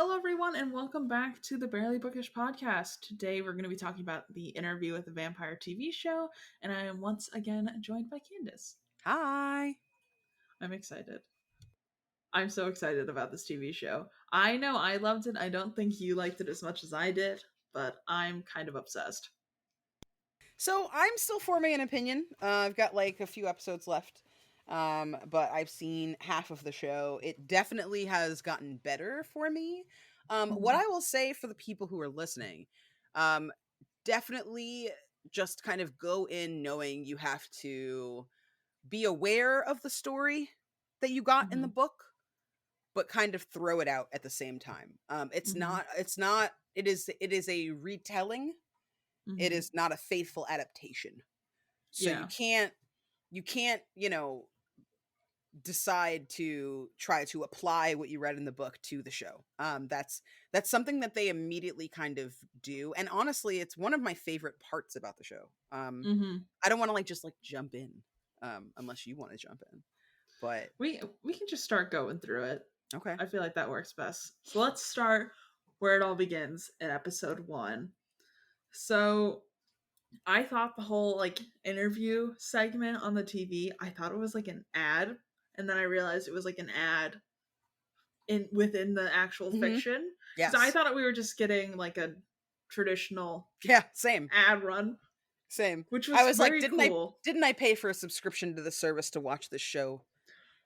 Hello, everyone, and welcome back to the Barely Bookish podcast. Today, we're going to be talking about the Interview with the Vampire TV show, and I am once again joined by Candace. Hi. I'm excited. I'm so excited about this TV show. I know I loved it. I don't think you liked it as much as I did, but I'm kind of obsessed. So I'm still forming an opinion. I've got like a few episodes left, but I've seen half of the show. It definitely has gotten better for me. What I will say for the people who are listening, um, definitely just kind of go in knowing you have to be aware of the story that you got in the book, but kind of throw it out at the same time. It is a retelling. It is not a faithful adaptation. So Yeah. you can't, decide to try to apply what you read in the book to the show. That's something that they immediately kind of do. And honestly, it's one of my favorite parts about the show. I don't want to just jump in, unless you want to jump in. But we can just start going through it. okay. I feel like that works best. So let's start where it all begins in episode 1. So I thought the whole interview segment on the TV, I thought it was like an ad, and then I realized it was like an ad within the actual fiction. Yes. So I thought we were just getting like a traditional same ad run. Same. Which was I was very like, cool. didn't I pay for a subscription to the service to watch this show?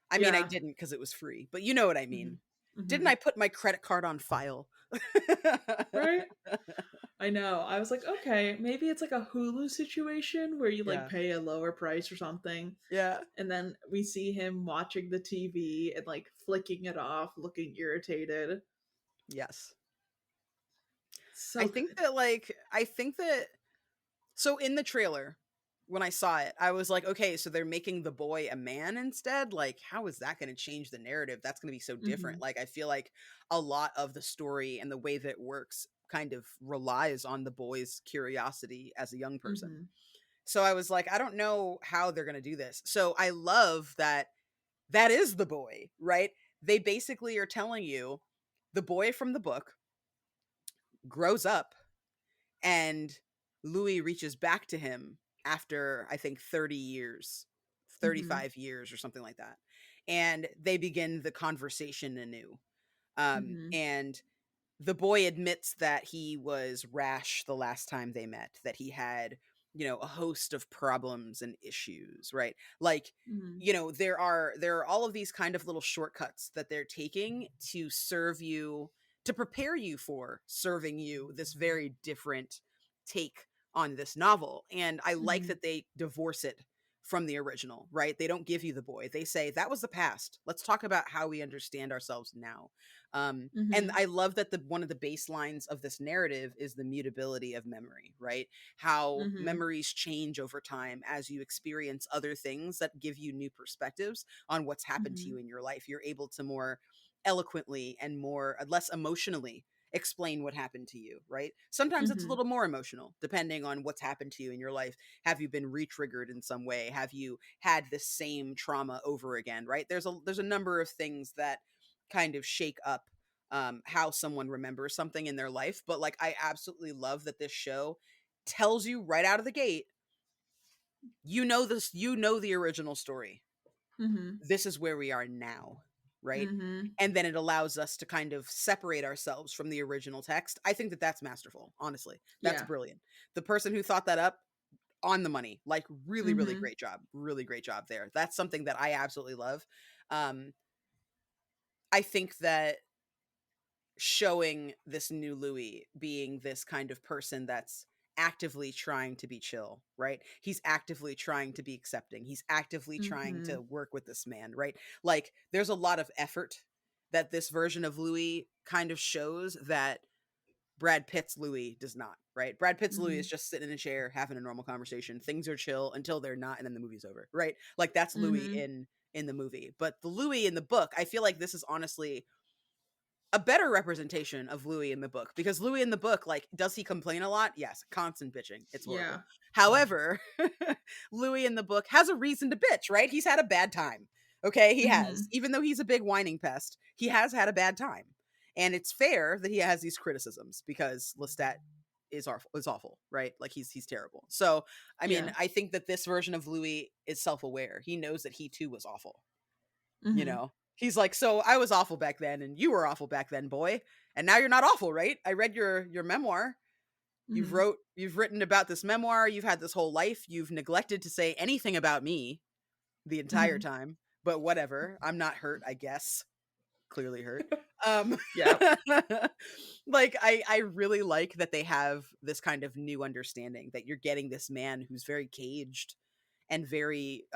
I mean, I didn't because it was free, but you know what I mean. Didn't I put my credit card on file? Right? I know. I was like, okay, maybe it's like a Hulu situation where you pay a lower price or something. Yeah. And then we see him watching the TV and flicking it off, looking irritated. Yes. So I think that so in the trailer, when I saw it, I was like, okay, so they're making the boy a man instead? Like, how is that going to change the narrative? That's going to be so different. Like, I feel like a lot of the story and the way that it works kind of relies on the boy's curiosity as a young person. So I was like, I don't know how they're going to do this. So I love that is the boy, right? They basically are telling you the boy from the book grows up and Louis reaches back to him after, I think, 30 years, 35 years or something like that. And they begin the conversation anew. And the boy admits that he was rash the last time they met, that he had, a host of problems and issues, right? Like, there are all of these kind of little shortcuts that they're taking to serve you, to prepare you for serving you this very different take on this novel. And I like that they divorce it from the original, right? They don't give you the boy. They say that was the past. Let's talk about how we understand ourselves now. And I love that one of the baselines of this narrative is the mutability of memory, right? How memories change over time as you experience other things that give you new perspectives on what's happened to you in your life. You're able to more eloquently and less emotionally explain what happened to you, right? Sometimes it's a little more emotional depending on what's happened to you in your life. Have you been re-triggered in some way? Have you had this same trauma over again, right? There's a number of things that kind of shake up how someone remembers something in their life. But I absolutely love that this show tells you right out of the gate, you know the original story. This is where we are now, right? And then it allows us to kind of separate ourselves from the original text. I think that that's masterful, honestly. That's brilliant. The person who thought that up, on the money, really, really great job. Really great job there. That's something that I absolutely love. I think that showing this new Louis being this kind of person that's actively trying to be chill, right? He's actively trying to be accepting. He's actively trying to work with this man, right? There's a lot of effort that this version of Louis kind of shows that Brad Pitt's Louis does not, right? Brad Pitt's Louis is just sitting in a chair having a normal conversation. Things are chill until they're not, and then the movie's over, right? That's Louis in the movie. But the Louis in the book, I feel like this is honestly a better representation of Louis in the book, because Louis in the book, does he complain a lot? Yes, constant bitching. It's horrible. Yeah. However, Louis in the book has a reason to bitch, right? He's had a bad time. Okay, he has. Even though he's a big whining pest, he has had a bad time. And it's fair that he has these criticisms because Lestat is awful, right? Like he's terrible. So, I mean, Yeah. I think that this version of Louis is self-aware. He knows that he too was awful, you Mhm. know? He's like, "So I was awful back then and you were awful back then, boy. And now you're not awful, right? I read your memoir. Mhm. You've written about this memoir. You've had this whole life. You've neglected to say anything about me the entire Mhm. time. But whatever. I'm not hurt, I guess. Clearly hurt. Um Yep. like I really like that they have this kind of new understanding that you're getting this man who's very caged and very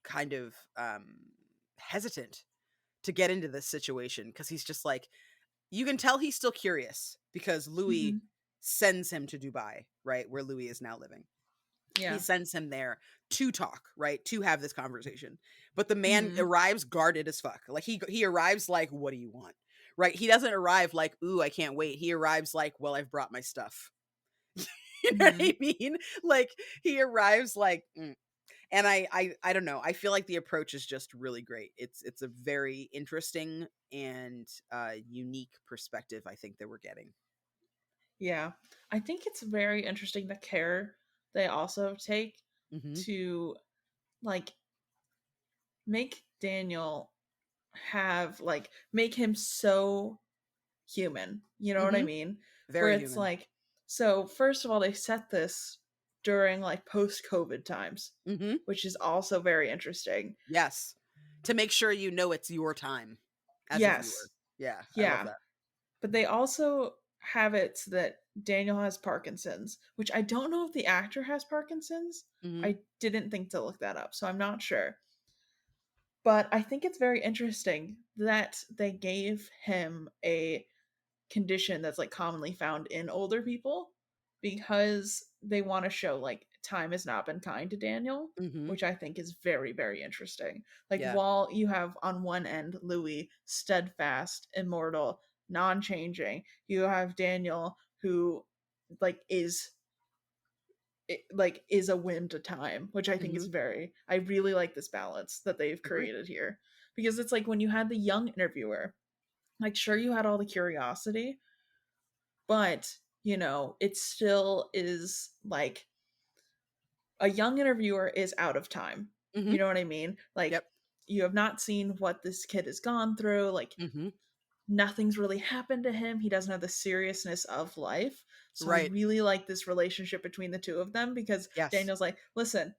kind of hesitant to get into this situation because he's just like, you can tell he's still curious because Louis Mhm. sends him to Dubai, right, where Louis is now living. He Yeah. sends him there to talk, right, to have this conversation. But the man Mhm. arrives guarded as fuck. Like he arrives like, what do you want? Right? He doesn't arrive like, ooh, I can't wait. He arrives like, well, I've brought my stuff. You know what Mhm. I mean? Like he arrives like, and I don't know. I feel like the approach is just really great. It's a very interesting and unique perspective I think that we're getting. Yeah. I think it's very interesting the care they also take Mhm. to like make Daniel have like make him so human. You know what I Mhm. mean? Where Very it's human. like, so first of all, they set this during like post COVID times, Mhm. which is also very interesting. Yes. To make sure you know it's your time as a viewer. Yes. Yeah, I love Yeah. that. But they also have it so that Daniel has Parkinson's, which I don't know if the actor has Parkinson's. Mhm. I didn't think to look that up, so I'm not sure. But I think it's very interesting that they gave him a condition that's like commonly found in older people because they want to show like time has not been kind to Daniel, Mhm. which I think is very, very interesting. Like, Yeah. while you have on one end Louis, steadfast, immortal, non changing, you have Daniel who like is a whim to time, which I think is Mhm. very, I really like this balance that they've Agree. created here. Because it's like when you had the young interviewer, like, sure, you had all the curiosity, but it still is like a young interviewer is out of time. You Mhm. know what I mean? Like, Yep. you have not seen what this kid has gone through. Like, Mhm. nothing's really happened to him. He doesn't have the seriousness of life. So I Right. really like this relationship between the two of them because Yes. Daniel's like, listen,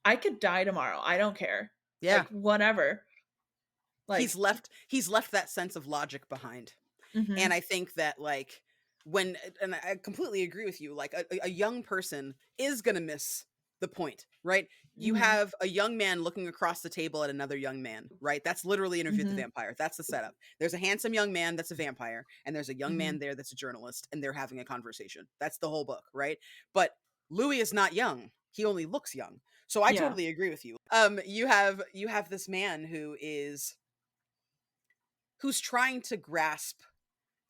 I could die tomorrow. I don't care. Yeah. Like, whatever. Like, He's left that sense of logic behind. And mm-hmm, I think that like when and I completely agree with you, like a young person is going to miss the point, right? You mm-hmm, have a young man looking across the table at another young man, right? That's literally Interview with the mm-hmm, Vampire. That's the setup. There's a handsome young man that's a vampire and there's a young mm-hmm. man there that's a journalist and they're having a conversation. That's the whole book, right? But Louis is not young. He only looks young. So I Yeah. totally agree with you. You have this man who's trying to grasp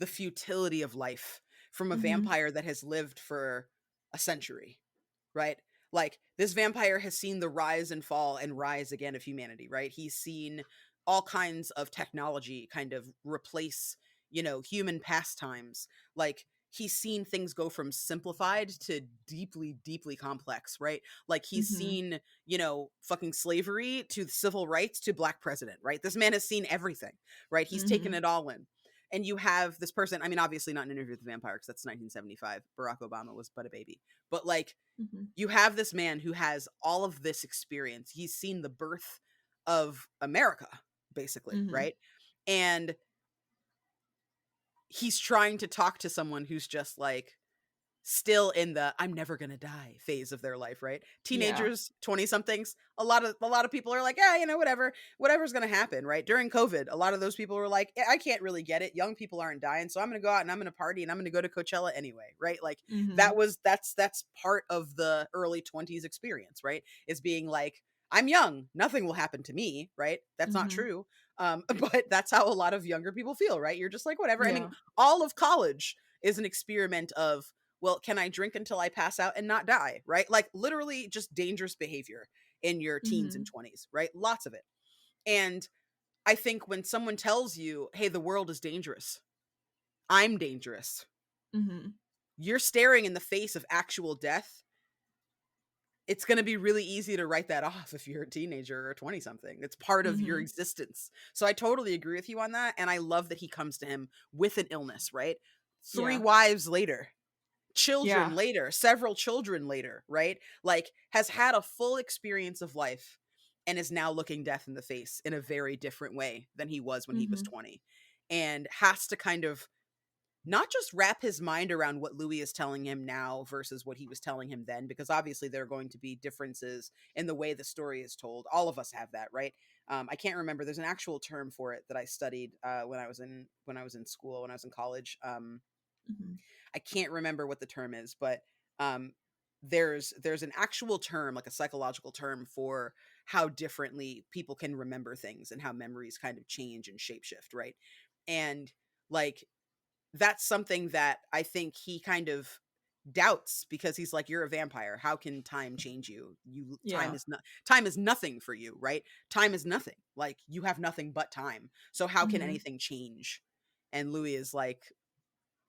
the futility of life from a Mm-hmm, vampire that has lived for a century, right? Like this vampire has seen the rise and fall and rise again of humanity, right? He's seen all kinds of technology kind of replace, human pastimes. Like he's seen things go from simplified to deeply, deeply complex, right? Like he's mm-hmm, seen, fucking slavery to civil rights to black president, right? This man has seen everything, right? He's mm-hmm, taken it all in. And you have this person, I mean, obviously not an Interview with the Vampire because that's 1975. Barack Obama was but a baby. But like mm-hmm, you have this man who has all of this experience. He's seen the birth of America, basically, mm-hmm. right? And he's trying to talk to someone who's just like still in the I'm never gonna die phase of their life, right? Yeah. Teenagers, 20 somethings, a lot of people are like, whatever's gonna happen, right? During COVID, a lot of those people were like, I can't really get it. Young people aren't dying, so I'm gonna go out and I'm gonna party and I'm gonna go to Coachella anyway, right? Like Mm-hmm, that's part of the early 20s experience, right? Is being like, I'm young, nothing will happen to me, right? That's not mm-hmm. true. But that's how a lot of younger people feel, right? You're just like, whatever. I mean, Yeah. all of college is an experiment of, well, can I drink until I pass out and not die, right? Like literally just dangerous behavior in your teens and Mhm. 20s, right? Lots of it. And I think when someone tells you, "Hey, the world is dangerous. I'm dangerous." Mhm. You're staring in the face of actual death. It's going to be really easy to write that off if you're a teenager or 20 something. It's part of your Mhm. existence. So I totally agree with you on that. And I love that he comes to him with an illness, right? Three Yeah. wives later, children Yeah. later, several children later, right? Like, has had a full experience of life and is now looking death in the face in a very different way than he was when he was Mhm. 20, and has to kind of not just wrap his mind around what Louis is telling him now versus what he was telling him then, because obviously there are going to be differences in the way the story is told. All of us have that, right? I can't remember. There's an actual term for it that I studied when I was in school, when I was in college. Mhm. I can't remember what the term is, but um, there's an actual term, like a psychological term, for how differently people can remember things and how memories kind of change and shapeshift, right? And like, that's something that I think he kind of doubts, because he's like, "You're a vampire. How can time change you? Yeah. Time is nothing for you, right? Time is nothing. Like, you have nothing but time. So how can Mhm. anything change?" And Louis is like,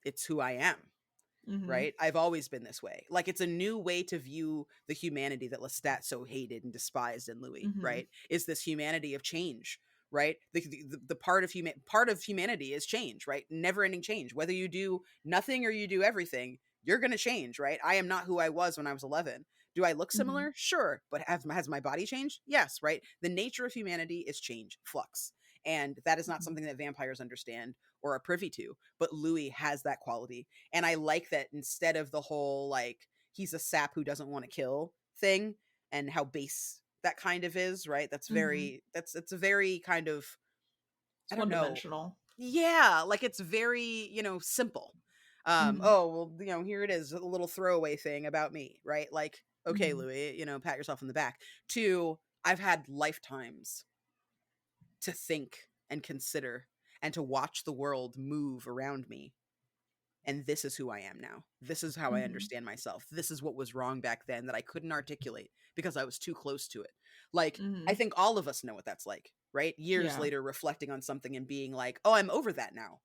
"It's who I am." Mhm. Right? I've always been this way. Like, it's a new way to view the humanity that Lestat so hated and despised in Louis, Mhm. right? Is this humanity of change, right? The part of humanity is change, right? Never ending change. Whether you do nothing or you do everything, you're going to change, right? I am not who I was when I was 11. Do I look Mhm. similar? Sure. But has my body changed? Yes, right? The nature of humanity is change, flux. And that is not Mhm. something that vampires understand or are privy to. But Louis has that quality, and I like that instead of the whole, like, he's a sap who doesn't want to kill thing, and how base that kind of is, right? Mhm. That's a very kind of, I It's don't one know. dimensional. Yeah, like, it's very, simple. Mhm. Oh, well, here it is, a little throwaway thing about me, right? Like, okay, Mhm. Louis, pat yourself on the back. To, I've had lifetimes to think and consider and to watch the world move around me, and this is who I am now. This is how I Mhm. understand myself. This is what was wrong back then that I couldn't articulate because I was too close to it. Like, I Mhm. think all of us know what that's like, right? Years Yeah. later, reflecting on something and being like, "Oh, I'm over that now."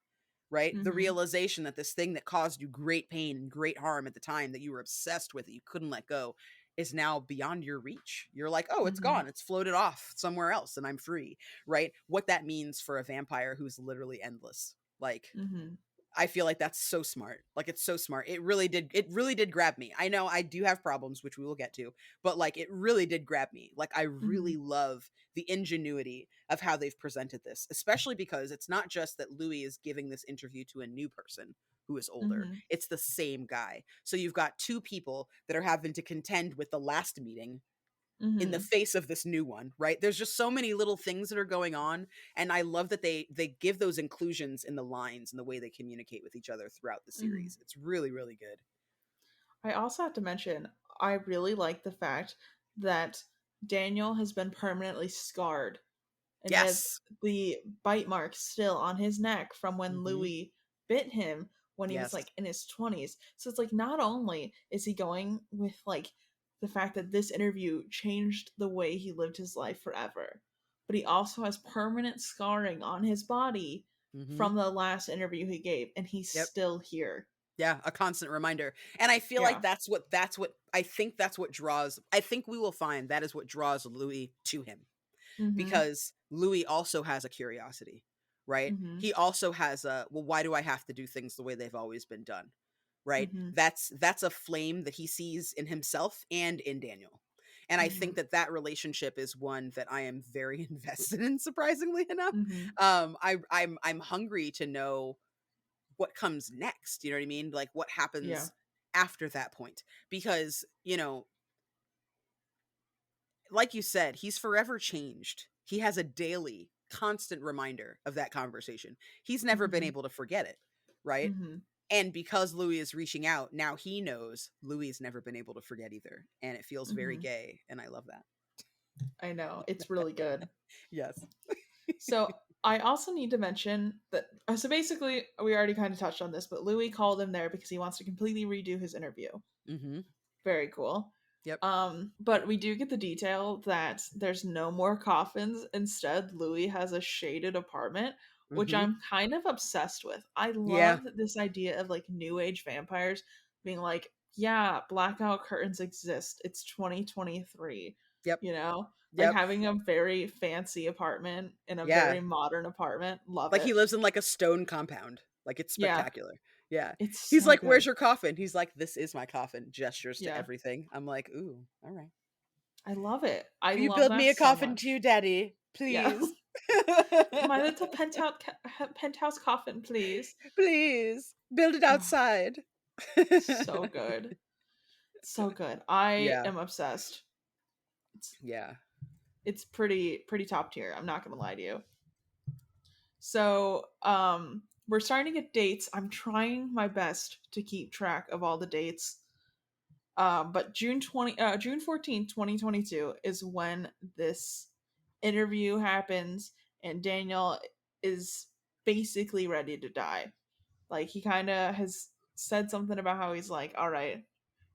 Right? The Mhm. realization that this thing that caused you great pain and great harm at the time, that you were obsessed with, that you couldn't let go, is now beyond your reach. You're like, "Oh, it's Mhm. gone. It's floated off somewhere else and I'm free." Right? What that means for a vampire who's literally endless. Like, Mhm. I feel like that's so smart. Like, it's so smart. It really did grab me. I know I do have problems, which we will get to, but like, it really did grab me. Like, I Mhm. really love the ingenuity of how they've presented this, especially because it's not just that Louis is giving this interview to a new person who is older. Mhm. It's the same guy. So you've got two people that are having to contend with the last meeting in the Mhm. face of this new one, right? There's just so many little things that are going on, and I love that they give those inclusions in the lines and the way they communicate with each other throughout the Mhm. series. It's really, really good. I also have to mention, I really like the fact that Daniel has been permanently scarred and he has Yes. the bite marks still on his neck from when Mhm. Louis bit him when he was Yes. like in his 20s. So it's like not only is he going with like the fact that this interview changed the way he lived his life forever, but he also has permanent scarring on his body Mhm. from the last interview he gave and he's Yep. still here. Yeah, a constant reminder. And I feel like Yeah. that's what I think that's what draws I think we will find that is what draws Louis to him, Mhm. because Louis also has a curiosity, right? Mhm. He also has a, well, why do I have to do things the way they've always been done? Right? Mhm. That's a flame that he sees in himself and in Daniel. And I think Mhm. that that relationship is one that I am very invested in, surprisingly enough. Mhm. I'm hungry to know what comes next, you know what I mean? Like, what Yeah. happens after that point, because, like you said, he's forever changed. He has a daily, constant reminder of that conversation. He's never been Mhm. able to forget it, right? Mhm. And because Louis is reaching out, now he knows Louis has never been able to forget either. And it feels very Mhm. gay. And I love that. I know. It's really good. Yes. So I also need to mention that. So basically, we already kind of touched on this, but Louis called him there because he wants to completely redo his interview. Hmm. Very cool. Yep. But we do get the detail that there's no more coffins. Instead, Louis has a shaded apartment, which Mhm. I'm kind of obsessed with. I Yeah. love this idea of like new age vampires being like, yeah, blackout curtains exist. It's 2023, Yep. you know? Like Yep. having a very fancy apartment in a Yeah. very modern apartment. Love Like he it. lives in like a stone compound. Like it's Yeah, spectacular. Yeah. it's He's so like, good. "Where's your coffin?" He's like, "This is my coffin." Gestures to Yeah, everything. I'm like, "Ooh, all right. I love it. I Will you love build me that a so coffin much. too, Daddy? Yeah. Please." My little penthouse coffin, please. Please build it Oh, outside. so good. So good. I Yeah. am obsessed. It's Yeah. it's pretty top tier. I'm not gonna lie to you. So, we're starting to get dates. I'm trying my best to keep track of all the dates. But June 14th, 2022 is when this interview happens and Daniel is basically ready to die. Like he kind of has said something about how he's like, all right,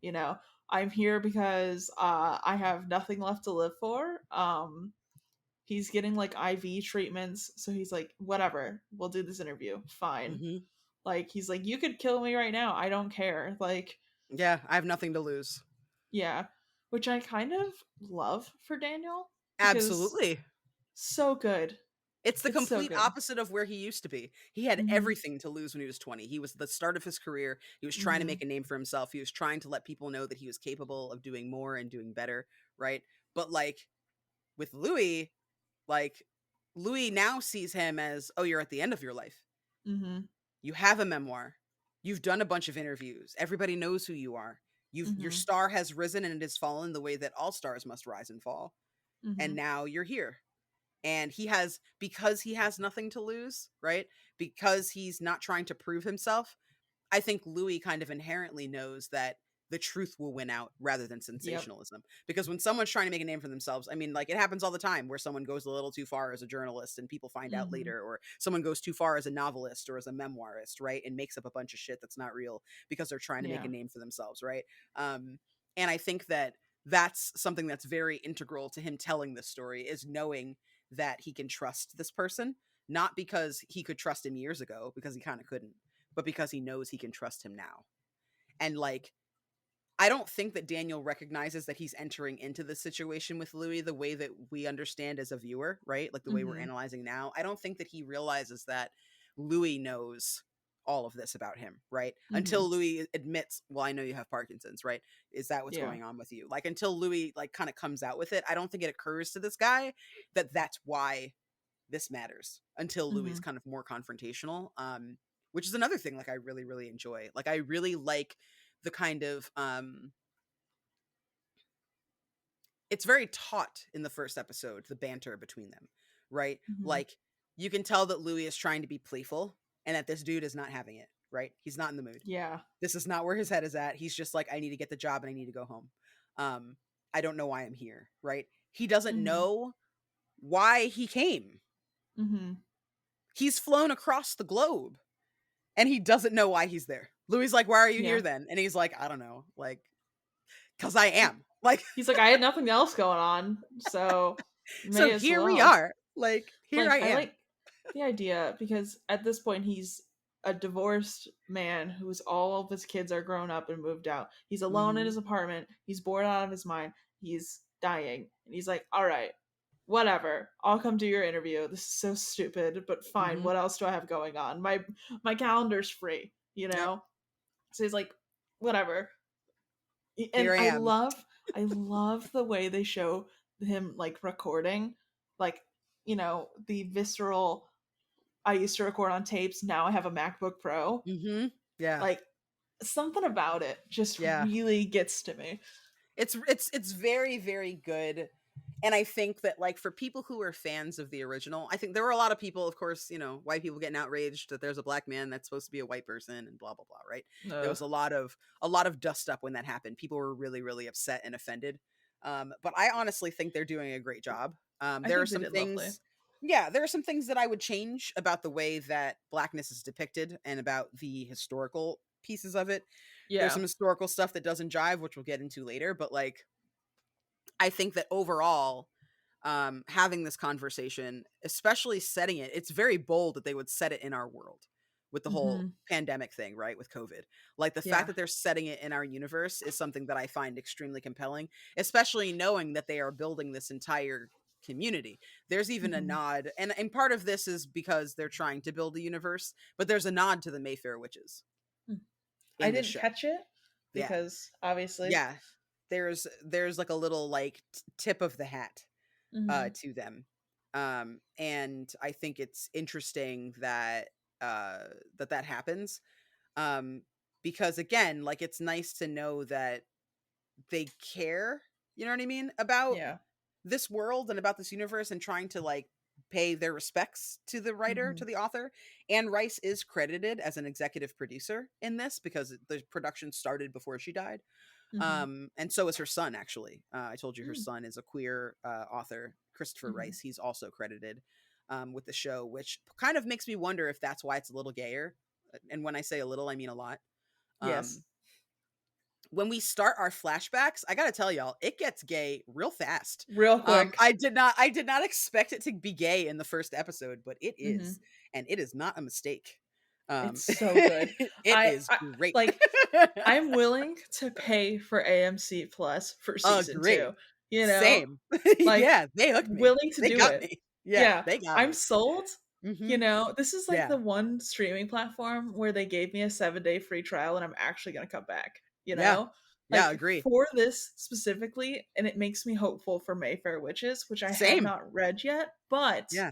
you know, I'm here because I have nothing left to live for. He's getting like IV treatments, so he's like, whatever, we'll do this interview, fine. Mhm. Like he's like, you could kill me right now, I don't care. Like, Yeah, I have nothing to lose. yeah, which I kind of love for Daniel because Absolutely. so good. It's the It's so complete good. opposite of where he used to be. He had Mhm. everything to lose when he was 20. He was at the start of his career. He was trying to make Mhm. a name for himself. He was trying to let people know that he was capable of doing more and doing better, right? But like with Louis, like Louis now sees him as, "Oh, you're at the end of your life. Mhm. You have a memoir. You've done a bunch of interviews. Everybody knows who you are. Your Mhm. star has risen and it has fallen the way that all stars must rise and fall. And Mhm. now you're here." And he has, because he has nothing to lose, right? Because he's not trying to prove himself. I think Louis kind of inherently knows that the truth will win out rather than Yep. sensationalism. Because when someone's trying to make a name for themselves, I mean, like it happens all the time where someone goes a little too far as a journalist and people find out Mhm. later, or someone goes too far as a novelist or as a memoirist, right? And makes up a bunch of shit that's not real because they're trying to make Yeah. a name for themselves, right? And I think that that's something that's very integral to him telling this story, is knowing that he can trust this person, not because he could trust him years ago, because he kind of couldn't, but because he knows he can trust him now. And like, I don't think that Daniel recognizes that he's entering into the situation with Louis the way that we understand as a viewer, right? Like the way we're Mhm. analyzing now. I don't think that he realizes that Louis knows all of this about him, right? Until Mhm. Louis admits, "Well, I know you have Parkinson's," right? Is that what's Yeah. going on with you? Like until Louis like kind of comes out with it, I don't think it occurs to this guy that that's why this matters until Louis is Mhm. kind of more confrontational. Which is another thing like I really really enjoy. Like I really like the kind of it's very taut in the first episode, the banter between them, right? Mhm. Like you can tell that Louis is trying to be playful and that this dude is not having it, right? He's not in the mood. Yeah. This is not where his head is at. He's just like, I need to get the job and I need to go home. Um, I don't know why I'm here, right? He doesn't Mhm. know why he came. Mhm. He's flown across the globe and he doesn't know why he's there. Louis like, "Why are you here Yeah. then?" And he's like, "I don't know. Like, cuz I He, am." Like, he's like, I had nothing else going on, so so may as here we well. are. Like, here I Like, I am. like the idea because at this point he's a divorced man who's all of his kids are grown up and moved out. He's alone in Mhm. his apartment. He's bored out of his mind. He's dying. And he's like, all right, whatever. I'll come do your interview. This is so stupid, but fine. Mhm. What else do I have going on? My calendar's free, you Yep. know? So he's like, whatever. And Here I am. I love the way they show him like recording, like, the visceral, I used to record on tapes, now I have a MacBook Pro. Mhm. Yeah. Like something about it just Yeah. really gets to me. It's very very good. And I think that like for people who are fans of the original, I think there were a lot of people, of course, white people getting outraged that there's a black man that's supposed to be a white person and blah blah blah, right? There Ugh. was a lot of dust up when that happened. People were really really upset and offended. But I honestly think they're doing a great job. I There are think they some did lovely. things, yeah, there are some things that I would change about the way that blackness is depicted and about the historical pieces of it. There's Yeah. some historical stuff that doesn't jive, which we'll get into later, but like I think that overall, having this conversation, especially setting it, it's very bold that they would set it in our world with the whole Mhm. pandemic thing, right? With COVID. Like the fact Yeah. that they're setting it in our universe is something that I find extremely compelling, especially knowing that they are building this entire community. There's even a Mhm. nod, and part of this is because they're trying to build a universe, but there's a nod to the Mayfair witches Mm. I in this didn't show. catch it Yeah. because obviously. Yeah. There's like a little like tip of the hat Mhm. to them. And I think it's interesting that that happens. Um, because again, like it's nice to know that they care, you know what I mean, about Yeah. this world and about this universe and trying to like pay their respects to the writer, to Mhm. the author. Anne Rice is credited as an executive producer in this because the production started before she died. Mhm. And so is her son, actually. I told you her Mm. son is a queer author, Christopher Mhm. Rice. He's also credited with the show, which kind of makes me wonder if that's why it's a little gayer. And when I say a little, I mean a lot. Yes. Um, when we start our flashbacks, I gotta tell y'all, it gets gay real fast. Real quick. I did not expect it to be gay in the first episode, but it is, Mhm. and it is not a mistake. It's so good. It is I great. like I'm willing to pay for AMC Plus for season Agree. 2, you know? Same. Like, Yeah, they hooked me. willing to They do got it. me. Yeah, Yeah, they got I'm me. sold, you Mhm. know? This is, like, Yeah. the one streaming platform where they gave me a 7-day free trial, and I'm actually gonna come back, you Yeah. know? Yeah, Like, agree. for this specifically, and it makes me hopeful for Mayfair Witches, which I have Same. not read yet, but Yeah.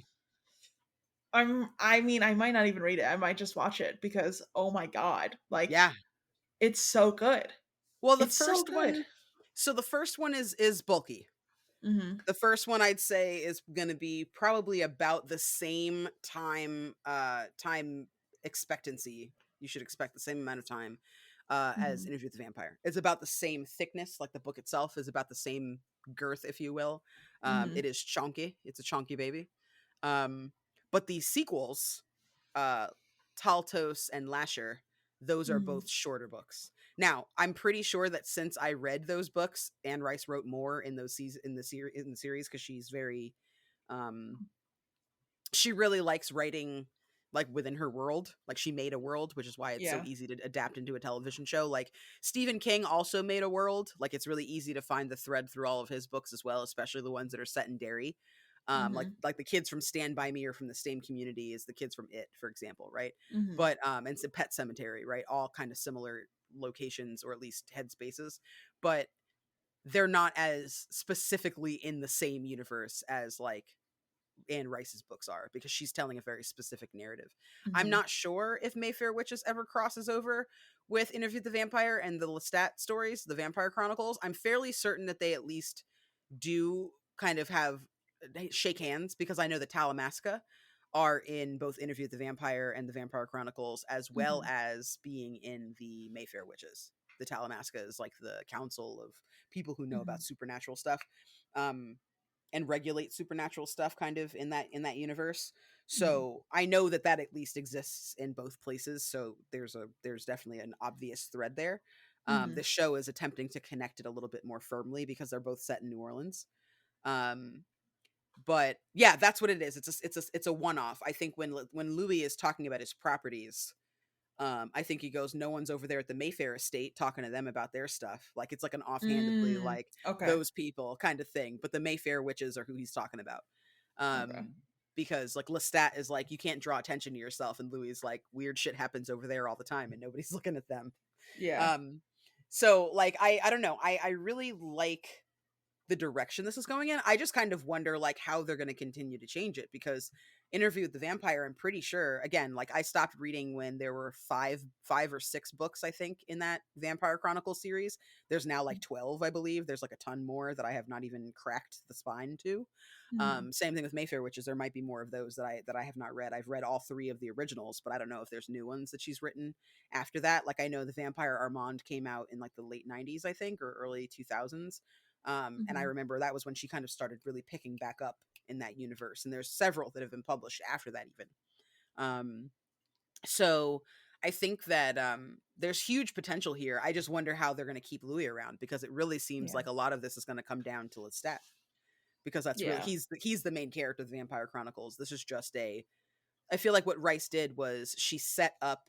I mean, I might not even read it, I might just watch it because, oh my god, like, Yeah. it's so good. Well, the It's so first good. one so the first one is bulky. Mhm. The first one I'd say is gonna be probably about the same time expectancy. You should expect the same amount of time, as Mhm. Interview with the Vampire. It's about the same thickness, like the book itself is about the same girth, if you will. It Mhm. is chunky. It's a chunky baby. Um, but the sequels, uh, Taltos and Lasher, those are Mhm. both shorter books. Now, I'm pretty sure that since I read those books, Anne Rice wrote more in those in the series because she's very um she really likes writing like within her world. Like she made a world, which is why it's so Yeah. easy to adapt into a television show. Like Stephen King also made a world. Like it's really easy to find the thread through all of his books as well, especially the ones that are set in Derry. Mhm. Like the kids from Stand By Me are from the same community as the kids from It, for example, right? Mhm. But and it's a Pet Cemetery, right? All kind of similar locations or at least headspaces, but they're not as specifically in the same universe as like Anne Rice's books are because she's telling a very specific narrative. I'm Mhm. not sure if Mayfair Witches ever crosses over with Interview with the Vampire and the Lestat stories, the Vampire Chronicles. I'm fairly certain that they at least do kind of have shake hands because I know that Talamasca are in both Interview with the Vampire and the Vampire Chronicles, as well Mhm. as being in the Mayfair Witches. The Talamasca is like the council of people who know about Mhm. supernatural stuff. Um, and regulate supernatural stuff kind of in that universe. Mhm. So I know that that at least exists in both places. So there's definitely an obvious thread there. Mhm. This show is attempting to connect it a little bit more firmly because they're both set in New Orleans. Um, but yeah, that's what it is. It's a one off. I think when Louis is talking about his properties, I think he goes, no one's over there at the Mayfair estate talking to them about their stuff. Like it's like an offhandedly Mm. like Okay. those people kind of thing. But the Mayfair witches are who he's talking about. Okay. Because like Lestat is like, you can't draw attention to yourself, and Louis is like, weird shit happens over there all the time and nobody's looking at them. Yeah. Um, so like I don't know. I really like the direction this is going in. I just kind of wonder like how they're going to continue to change it because Interview with the Vampire, I'm pretty sure again, like I stopped reading when there were five or six books I think in that Vampire Chronicle series. There's now like 12, I believe. There's like a ton more that I have not even cracked the spine to. Mhm. Same thing with Mayfair Witches. There might be more of those that I have not read. I've read all three of the originals, but I don't know if there's new ones that she's written after that. Like I know the Vampire Armand came out in like the late 90s, I think, or early 2000s. And I Mhm. remember that was when she kind of started really picking back up in that universe. And there's several that have been published after that, even. Um, so I think that there's huge potential here. I just wonder how they're going to keep Louis around, because it really seems Yeah. like a lot of this is going to come down to Lestat, because that's really Yeah. he's the main character of the Vampire Chronicles. This is just a I feel like what Rice did was she set up,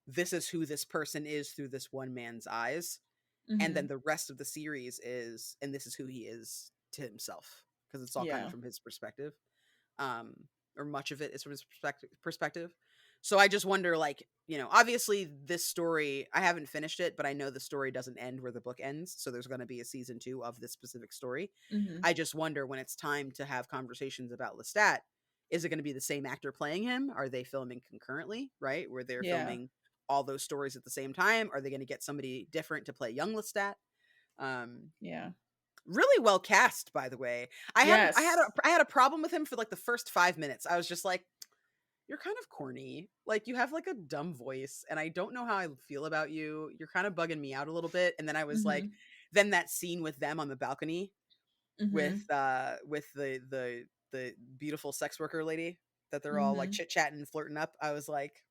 this is who this person is through this one man's eyes, and then Mhm. the rest of the series is, and this is who he is to himself, because it's all kind of Yeah. from his perspective, um or much of it is from his perspective. So I just wonder, like, obviously this story, I haven't finished it, but I know the story doesn't end where the book ends, so there's going to be a season 2 of this specific story. Mhm. I just wonder, when it's time to have conversations about Lestat, is it going to be the same actor playing him? Are they filming concurrently, right, where they're Yeah. filming all those stories at the same time? Are they going to get somebody different to play young Lestat? um Yeah. Really well cast, by the way. Yes. I had a problem with him for like the first 5 minutes. I was just like, you're kind of corny. Like, you have like a dumb voice, and I don't know how I feel about you. You're kind of bugging me out a little bit. And then I was like, Mhm. then that scene with them on the balcony Mhm. with the beautiful sex worker lady that they're all like Mhm. chit-chatting and flirting up. I was like,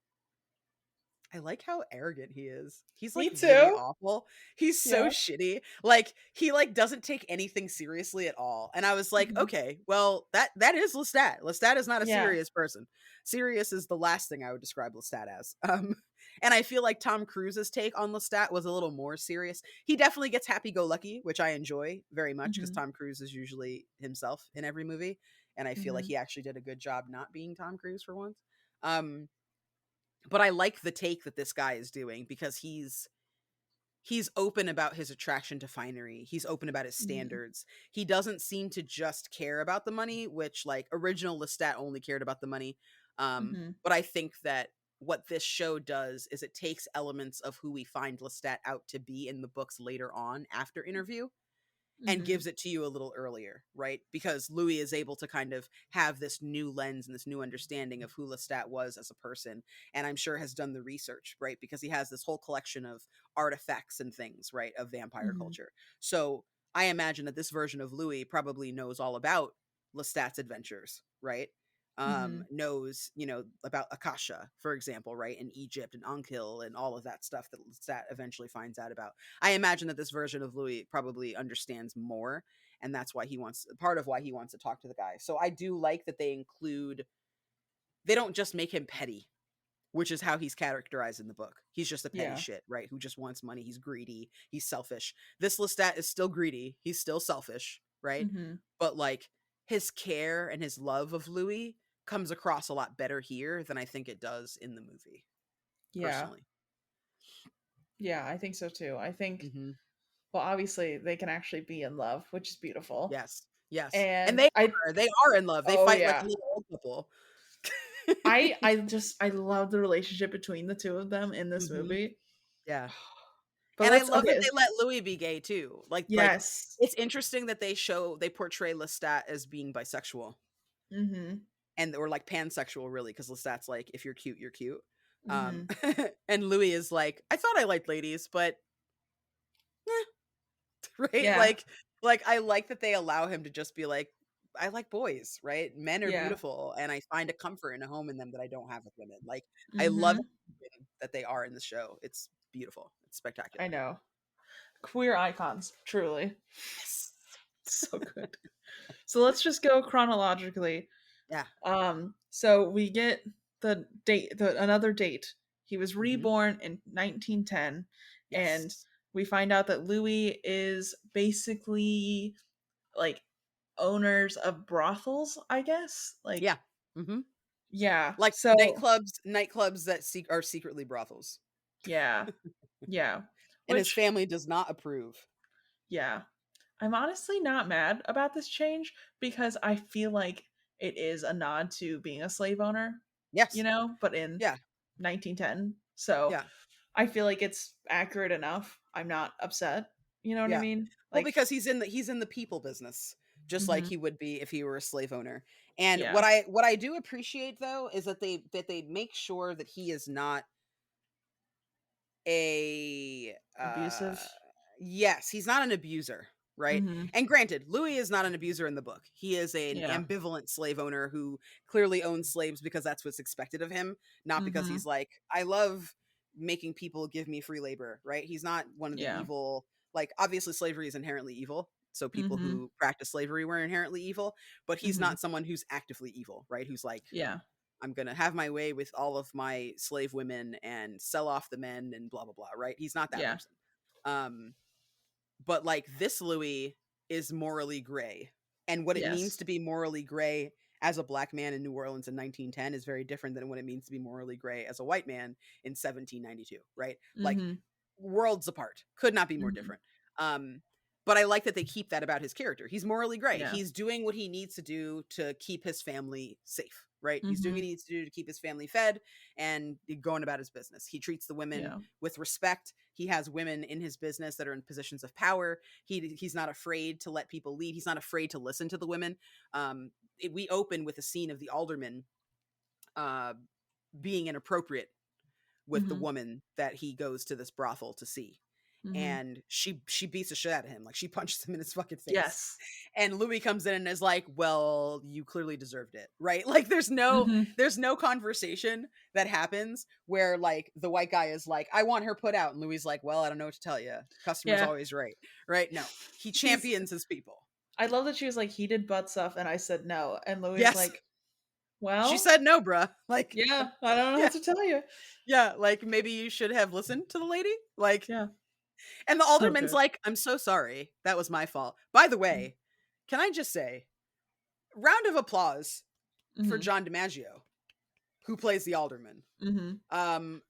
I like how arrogant he is. He's like Me really too. awful. He's so Yeah. shitty. Like, he like doesn't take anything seriously at all. And I was like, Mhm. okay, well, that is Lestat. Lestat is not a Yeah. serious person. Serious is the last thing I would describe Lestat as. And I feel like Tom Cruise's take on Lestat was a little more serious. He definitely gets happy-go-lucky, which I enjoy very much, because Mhm. Tom Cruise is usually himself in every movie, and I feel like Mhm. he actually did a good job not being Tom Cruise for once. Um, but I like the take that this guy is doing, because he's open about his attraction to finery. He's open about his Mhm. standards. He doesn't seem to just care about the money, which, like, original Lestat only cared about the money. Mhm. But I think that what this show does is it takes elements of who we find Lestat out to be in the books later on, after interview, and Mhm. gives it to you a little earlier, right? Because Louis is able to kind of have this new lens and this new understanding of who Lestat was as a person, and I'm sure has done the research, right? Because he has this whole collection of artifacts and things, right, of vampire Mhm. culture. So I imagine that this version of Louis probably knows all about Lestat's adventures, right? Mhm. Knows, about Akasha, for example, right, in Egypt, and Ankil, and all of that stuff that Lestat eventually finds out about. I imagine that this version of Louis probably understands more, and that's why part of why he wants to talk to the guy. So I do like that they don't just make him petty, which is how he's characterized in the book. He's just a petty Yeah. shit, right? Who just wants money. He's greedy. He's selfish. This Lestat is still greedy. He's still selfish, right? Mhm. But like, his care and his love of Louis comes across a lot better here than I think it does in the movie, Yeah. personally. Yeah, I think so too. I think, Hmm. well, obviously they can actually be in love, which is beautiful. Yes. Yes. And And they are in love. They oh fight like a yeah. little old couple. I love the relationship between the two of them in this Hmm. movie. Yeah. But And I let's love that okay. they let Louis be gay too. Like, Yes. it's interesting that they portray Lestat as being bisexual, Mhm. and or like pansexual, really, because Lestat's like, if you're cute, you're cute. Um Mhm. and Louis is like, I thought I liked ladies, but right? Yeah. Like, I like that they allow him to just be like, I like boys, right? Men are Yeah. beautiful, and I find a comfort and a home in them that I don't have with women. Like, I love Mhm. everything that they are in the show. It's beautiful. It's I spectacular. know. Queer icons, truly. Yes. So good. So let's just go chronologically. Yeah. So we get the another date. He was Hmm. reborn in 1910, and Yes. we find out that Louis is basically like owners of brothels, I guess. Yeah. Like, Hmm. yeah. Like So, nightclubs that are secretly brothels, yeah. Yeah. and his Which, family does not approve. yeah. I'm honestly not mad about this change because I feel like it is a nod to being a slave owner, Yes. but in Yeah. 1910. So Yeah. I feel like it's accurate enough. I'm not upset. You know what I Yeah. mean? Well, Like, because he's in the people business, just like mhm, he would be if he were a slave owner. And yeah, what I do appreciate, though, is that they make sure that he is not a abusive. yes, he's not an abuser, right? Mhm, And granted, Louis is not an abuser in the book. He is an yeah, ambivalent slave owner who clearly owns slaves because that's what's expected of him, not because mhm, he's like, I love making people give me free labor, right? He's not one of the Yeah. evil, like obviously slavery is inherently evil. So people Mhm. who practice slavery were inherently evil, but he's Mhm. not someone who's actively evil, right? Who's like, Yeah. I'm going to have my way with all of my slave women and sell off the men and blah, blah, blah, right? He's not that Yeah. person. Um, but like this Louis is morally gray. And what it means Yes. to be morally gray as a black man in New Orleans in 1910 is very different than what it means to be morally gray as a white man in 1792, right? Like Mhm. worlds apart. Could not be more Mhm. different. Um, but I like that they keep that about his character. He's morally gray. Yeah. He's doing what he needs to do to keep his family safe, right? He's doing what Mhm. he needs to do to keep his family fed and going about his business. He treats the women Yeah. with respect. He has women in his business that are in positions of power. He's not afraid to let people lead. He's not afraid to listen to the women. We open with a scene of the alderman uh, being inappropriate with the Mhm. woman that he goes to this brothel to see, Mhm. and she beats the shit out of him, like she punches him in his fucking face, Yes. and Louis comes in and is like, well, you clearly deserved it, right? Like Mhm. there's no conversation that happens where like the white guy is like, I want her put out, and Louis like, well, I don't know what to tell you, customer's Yeah. always right? No, he He's champions his people. I love that she was like, "He did butt stuff," and I said no, and Louis Yes, like, she "Well, said no, bruh. Like, yeah, I don't know yeah, what to tell you." yeah, like maybe you should have listened to the lady, like. Yeah. And the So alderman's good. like, I'm so sorry. That was my fault. By the Mhm. way, can I just say, round of applause for Mhm. John DiMaggio, who plays the alderman. Mhm. Um,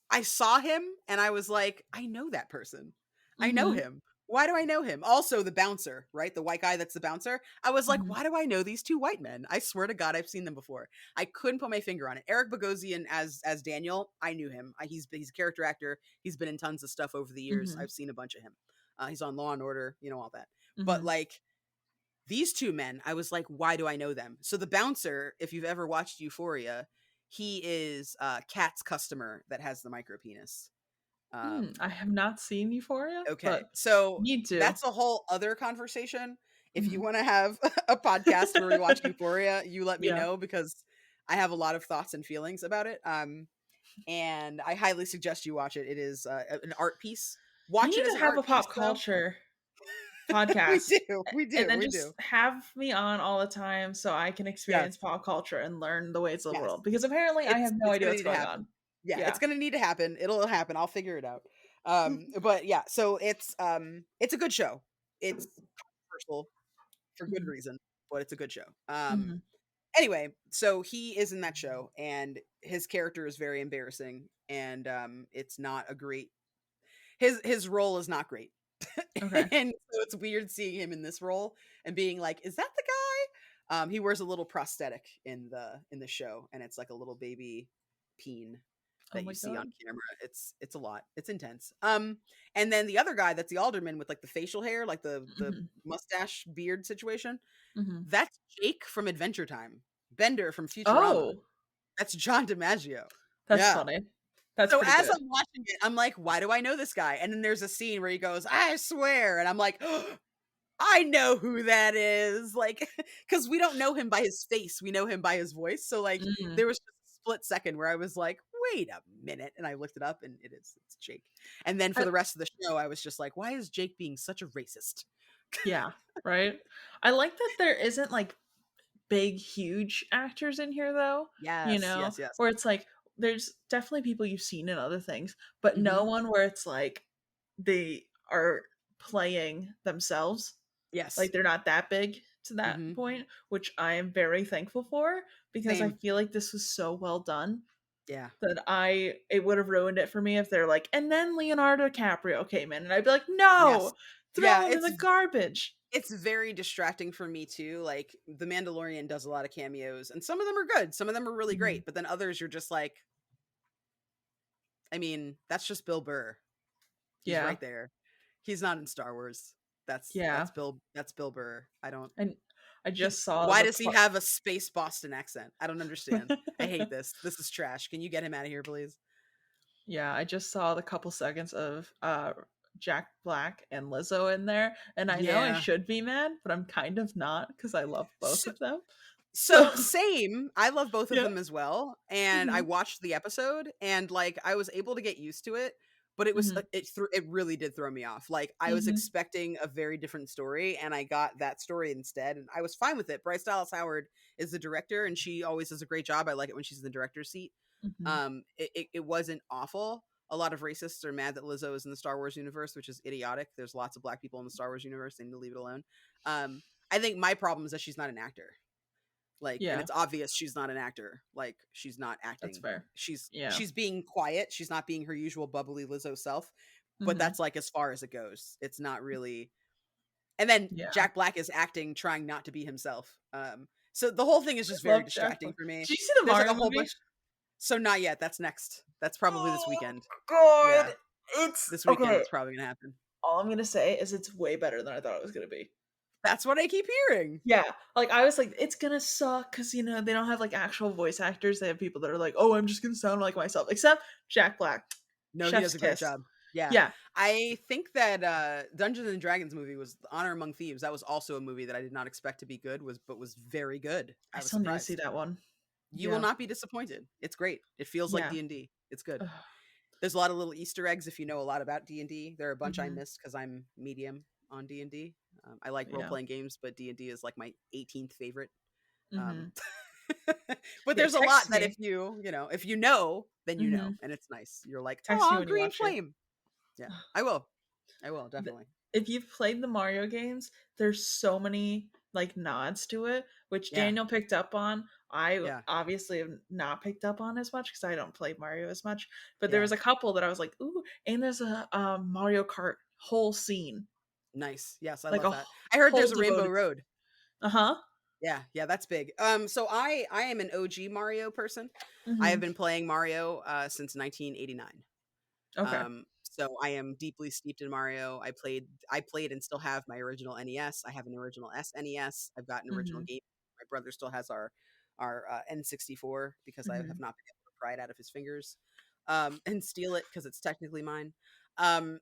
I saw him and I was like, I know that person. I know Mhm. him. Why do I know him? Also, the bouncer, right? The white guy that's the bouncer. I was like, Mhm. why do I know these two white men? I swear to God, I've seen them before. I couldn't put my finger on it. Eric Bogosian as Daniel, I knew him. He's a character actor. He's been in tons of stuff over the years. Mhm. I've seen a bunch of him. He's on Law and Order, all that. But Mhm. like these two men, I was like, why do I know them? So the bouncer, if you've ever watched Euphoria, he is Kat's customer that has the micro penis. I have not seen Euphoria, Okay. but So need to. that's a whole other conversation. If you Mhm. want to have a podcast where we watch Euphoria, you let me Yeah. know because I have a lot of thoughts and feelings about it. And I highly suggest you watch it. It is an art piece. We Watch need it as to an have a art piece, pop though. culture We podcast, do. We and do. then We just do. have me on all the time so I can Yes. experience pop culture and learn the ways of the Yes. world, because apparently I have no It's idea gonna what's need to going happen. on. Yeah, it's Yeah. gonna need to happen. It'll happen. I'll figure it out. But yeah, so it's a good show. It's controversial for good Mhm. reason, but it's a good show. Mhm. Anyway, so he is in that show, and his character is very embarrassing, and it's not a great. His role is not great, Okay. and so it's weird seeing him in this role and being like, "Is that the guy?" He wears a little prosthetic in the show, and it's like a little baby peen Oh that you my see on god. camera. It's a lot. It's intense. And then the other guy that's the alderman with like the facial hair, like the Mhm. mustache beard situation. Mhm. That's Jake from Adventure Time. Bender from Futurama. Oh, That's John DiMaggio. that's Yeah. funny. That's So pretty as good. I'm watching it, I'm like, why do I know this guy? And then there's a scene where he goes, I swear. And I'm like, I know who that is. Like, because we don't know him by his face, we know him by his voice. So, like, Mhm. there was just a split second where I was like, wait a minute. And I looked it up and it's Jake. And then for I the rest of the show, I was just like, why is Jake being such a racist? Yeah, right? I like that there isn't, like, big, huge actors in here, though, Yes, yes, yes. where it's like, there's definitely people you've seen in other things, but Hmm. no one where it's like they are playing themselves. Yes. Like, they're not that big to that Hmm. point, which I am very thankful for, because I Same. feel like this was so well done Yeah. that it would have ruined it for me if they're like, "And then Leonardo DiCaprio came in," and I'd be like, Yes. "No! Yeah. Throw him in the garbage." It's very distracting for me too. Like The Mandalorian does a lot of cameos, and some of them are good, some of them are really Mhm. great, but then others you're just like, I mean, that's just Bill Burr. He's Yeah. right there. He's not in Star Wars. That's Yeah. that's Bill that's Bill Burr. I don't And I he just saw why the does he part. have a space Boston accent? I don't understand. I hate this. This is trash. Can you get him out of here, please? Yeah, I just saw the couple seconds of Jack Black and Lizzo in there, and I know I Yeah. should be mad, but I'm kind of not because I love both So, of them. So So same. I love both of yeah. them as well, and I Mhm. watched the episode, and like I was able to get used to it, but Mhm. it really did throw me off. Like I was Mhm. expecting a very different story, and I got that story instead, and I was fine with it. Bryce Dallas Howard is the director, and she always does a great job. I like it when she's in the director's seat. Mhm. It wasn't awful. A lot of racists are mad that Lizzo is in the Star Wars universe, which is idiotic. There's lots of black people in the Star Wars universe. They need to leave it alone. I think my problem is that she's not an actor. Like, and Yeah, it's obvious she's not an actor. Like, she's not that's acting. fair. She's Yeah. she's being quiet. She's not being her usual bubbly Lizzo self. But Mhm. that's like as far as it goes. It's not really. And then Yeah. Jack Black is acting, trying not to be himself. So the whole thing is just I very love Jack distracting Black. for me. Did you see the There's like Mario a whole movie? bunch. So not yet. That's next. That's probably this Oh weekend. Yeah, god. It's this weekend okay. it's probably gonna happen. All I'm gonna say is it's way better than I thought it was gonna be. That's what I keep hearing. Yeah, like I was like, it's gonna suck because they don't have like actual voice actors. They have people that are like, oh, I'm just gonna sound like myself. Except Jack Black, No, he Chef's does a great kiss. job. Yeah. Yeah, I think that Dungeons and Dragons movie was Honor Among Thieves. That was also a movie that I did not expect to be good, but was very good. I I was still need to see surprised. that one. You will Yeah, not be disappointed. It's great. It feels like yeah. D&D. It's good. Ugh. There's a lot of little Easter eggs if you know a lot about D&D. There are a bunch I Mhm. missed cuz I'm medium on D&D. I like Yeah. role-playing games, but D&D is like my 18th favorite. Um Mhm. but Yeah. there's a lot Text that me. if you know, then you know, Mhm. and it's nice. You're like, Text me "Oh, when you green watch it. flame." Yeah, I will. I will th- definitely. if you've played the Mario games, there's so many like nods to it, which Yeah, Daniel picked up on. I yeah, obviously have not picked up on as much because I don't play Mario as much. But there yeah. was a couple that I was like, ooh, and there's a Mario Kart whole scene, Nice. Yes, I like love a that. I heard whole there's a Rainbow devoted. Road. Uh huh. Yeah, yeah, that's big. So I am an OG Mario person. I have Mm-hmm. been playing Mario since 1989. Okay. So I am deeply steeped in Mario. I played and still have my original NES. I have an original SNES. I've got an original Mm-hmm. game. My brother still has our N64 because I have Mm-hmm. not been able to pry it out of his fingers and steal it because it's technically mine. Um,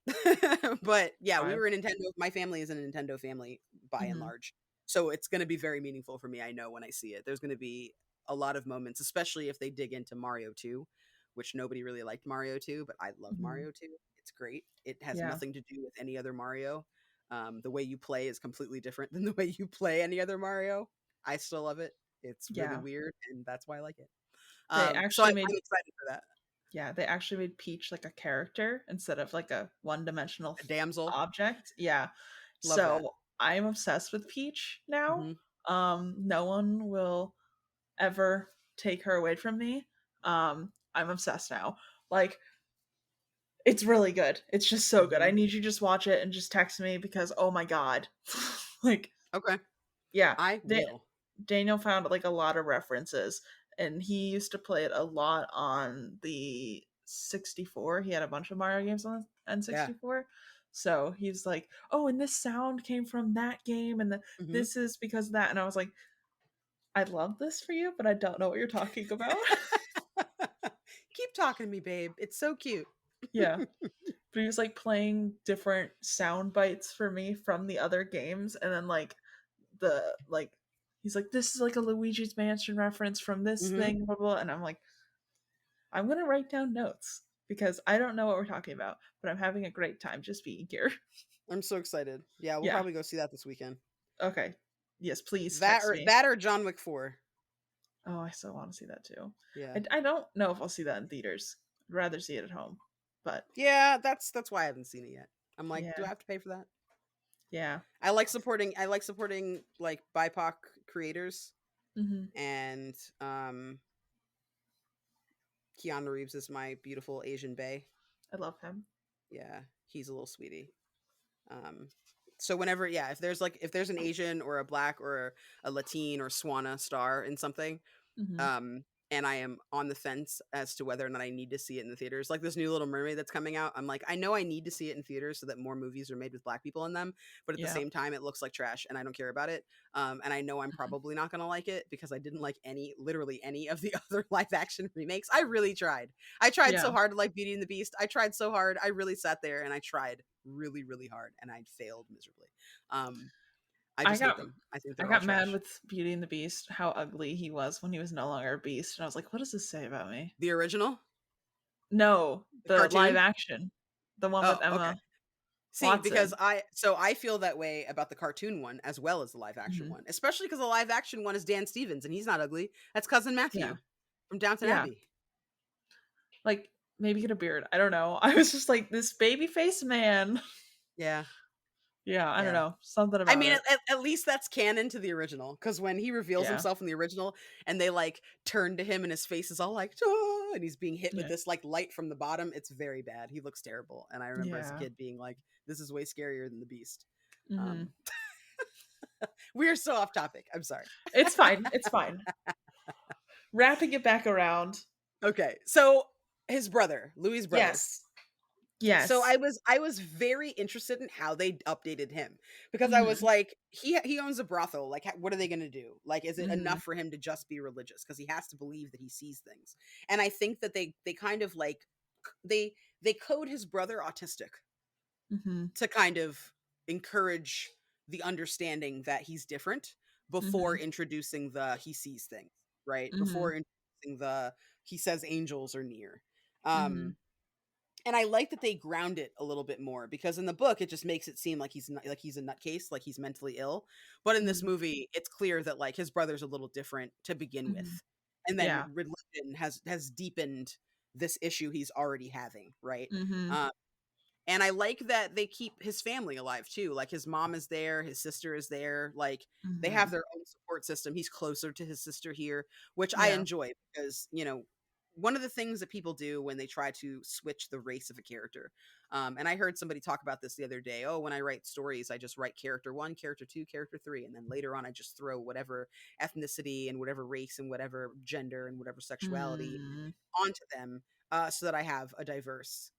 but yeah, we Fine. were a Nintendo. My family is a Nintendo family by and Mm-hmm. large, so it's going to be very meaningful for me. I know when I see it. There's going to be a lot of moments, especially if they dig into Mario 2, which nobody really liked Mario 2, but I love Mm-hmm. Mario 2. It's great. It has Yeah. nothing to do with any other Mario. The way you play is completely different than the way you play any other Mario. I still love it. It's really Yeah. weird, and that's why I like it. They So actually I'm made excited for that. Yeah, they actually made Peach like a character instead of like a one-dimensional A damsel, object. Yeah. love that. So I'm obsessed with Peach now. Hmm. No one will ever take her away from me. I'm obsessed now. Like, it's really good. It's just so good. I Hmm. need you to just watch it and just text me because oh my god. Like, Okay, yeah. I will. Daniel found like a lot of references, and he used to play it a lot on the 64. He had a bunch of Mario games on the Yeah. N64. So he's like, "Oh, and this sound came from that game, and Hmm. this is because of that." And I was like, "I love this for you, but I don't know what you're talking about." Keep talking to me, babe. It's so cute. Yeah, but he was like playing different sound bites for me from the other games, and then he's like, "This is like a Luigi's Mansion reference from this Hmm. thing, blah blah," and I'm like, I'm gonna write down notes because I don't know what we're talking about, but I'm having a great time just being here. I'm so excited. Yeah, we'll Yeah. probably go see that this weekend. Okay. Yes, please That text or me. that or John Wick 4. Oh, I still want to see that too. Yeah. I don't know if I'll see that in theaters. I'd rather see it at home. But Yeah, that's why I haven't seen it yet. I'm like, do yeah, I have to pay for that? yeah. I like supporting like BIPOC creators, Hmm. and Keanu Reeves is my beautiful Asian bae. I love him. Yeah, he's a little sweetie. Um so whenever, yeah, if there's an Asian or a black or a Latin or Swana star in something, Hmm. um and I am on the fence as to whether or not I need to see it in the theaters. Like this new Little Mermaid that's coming out, I'm like, I know I need to see it in theaters so that more movies are made with black people in them, but at the Yeah. same time it looks like trash and I don't care about it. And I know I'm probably not going to like it because I didn't like literally any of the other live action remakes. I really tried. I tried Yeah. so hard to like Beauty and the Beast. I tried so hard. I really sat there and I tried really really hard and I failed miserably. um I I just hate got them. I think I they're all got mad trash. with Beauty and the Beast how ugly he was when he was no longer a beast, and I was like, "What does this say about me?" The original, No, the the live cartoon. action, the one Oh, with okay. Emma See, because Watson. I feel that way about the cartoon one as well as the live action Mhm. one, especially because the live action one is Dan Stevens and he's not ugly. That's cousin Yeah, Matthew from Downton yeah. Abbey. Like, maybe get a beard. I don't know. I was just like, this baby face man. Yeah, Yeah, I don't yeah. know. Something I about mean, it. at least that's canon to the original. Because when he reveals Yeah, himself in the original, and they like turn to him, and his face is all like, "Ah," and he's being hit with yeah, this like light from the bottom. It's very bad. He looks terrible. And I remember as a yeah. kid being like, "This is way scarier than the Beast." Mhm. Um, we are so off topic. I'm sorry. It's fine. It's fine. Wrapping it back around. Okay, so his brother, Louis's brother. Yes. So Yes. I was very interested in how they updated him because I was Mhm. like, he owns a brothel. Like, what are they going to do? Like, is it Mhm. enough for him to just be religious? Because he has to believe that he sees things. And I think that they kind of like they code his brother autistic Mhm. to kind of encourage the understanding that he's different before Mhm. introducing the he sees things, right? Before Mhm. introducing the he says angels are near. Mhm. Um and I like that they ground it a little bit more because in the book it just makes it seem like he's not, like he's a nutcase, like he's mentally ill. But in this Mhm. movie, it's clear that like his brother's a little different to begin Mhm. with, and then Yeah. religion has deepened this issue he's already having, right? Mhm. Um, and I like that they keep his family alive too. Like his mom is there, his sister is there. Like they have Mhm. their own support system. He's closer to his sister here, which I Yeah. enjoy because, one of the things that people do when they try to switch the race of a character. And I heard somebody talk about this the other day. Oh, when I write stories, I just write character one, character two, character three. And then later on, I just throw whatever ethnicity and whatever race and whatever gender and whatever sexuality Mm. onto them so that I have a diverse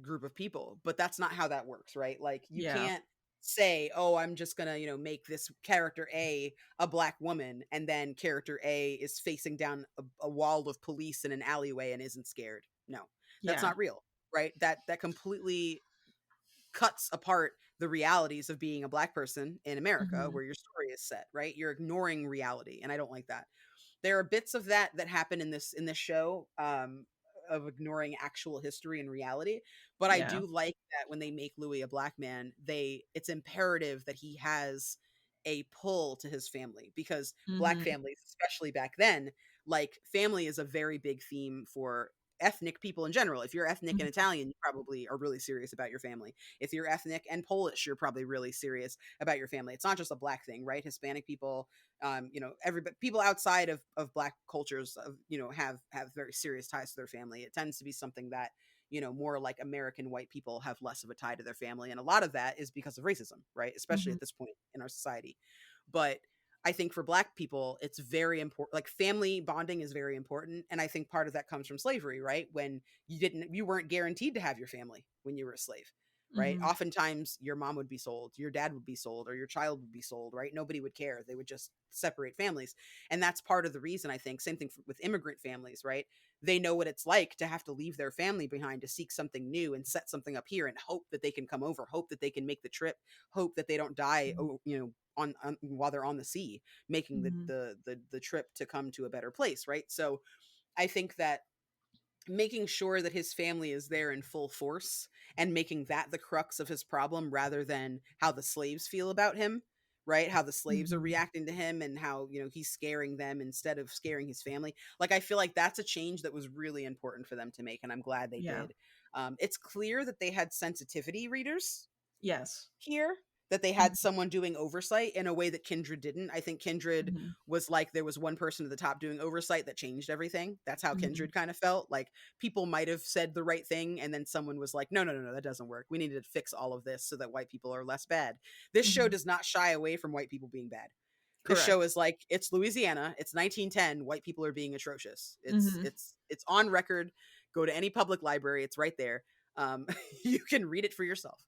group of people. But that's not how that works, right? Like you Yeah. can't say, "Oh, I'm just going to, make this character a black woman," and then character A is facing down a wall of police in an alleyway and isn't scared. No. That's Yeah. not real, right? That completely cuts apart the realities of being a black person in America Mhm. where your story is set, right? You're ignoring reality, and I don't like that. There are bits of that happen in this show, of ignoring actual history and reality, but I Yeah. do like that when they make Louis a black man, they it's imperative that he has a pull to his family because black Mhm. families, especially back then, like family is a very big theme for ethnic people in general. If you're ethnic and Mhm. Italian, you probably are really serious about your family. If you're ethnic and Polish, you're probably really serious about your family. It's not just a black thing, right? Hispanic people, everybody, people outside of black cultures, have very serious ties to their family. It tends to be something that, more like American white people have less of a tie to their family, and a lot of that is because of racism, right? Especially Mhm. at this point in our society. But I think for black people, it's very important. Like family bonding is very important, and I think part of that comes from slavery, right? When you weren't guaranteed to have your family when you were a slave, right? Mhm. Oftentimes your mom would be sold, your dad would be sold, or your child would be sold, right? Nobody would care. They would just separate families. And that's part of the reason, I think. Same thing with immigrant families, right? They know what it's like to have to leave their family behind to seek something new and set something up here and hope that they can come over, hope that they can make the trip, hope that they don't die, Mhm. on while they're on the sea, making Mhm. the trip to come to a better place, right? So I think that making sure that his family is there in full force and making that the crux of his problem rather than how the slaves feel about him, right? How the slaves are Mhm. reacting to him and how, he's scaring them instead of scaring his family. Like I feel like that's a change that was really important for them to make, and I'm glad they Yeah. did. It's clear that they had sensitivity readers Yes. here, that they had Mhm. someone doing oversight in a way that Kindred didn't. I think Kindred Mhm. was like there was one person at the top doing oversight that changed everything. That's how Mhm. Kindred kind of felt. Like people might have said the right thing and then someone was like, "No, no, no, no, that doesn't work. We need to fix all of this so that white people are less bad." This show Mhm. does not shy away from white people being bad. This show Correct. is like it's Louisiana, it's 1910, white people are being atrocious. It's Mhm. it's it's on record. Go to any public library, it's right there. Um, you can read it for yourself.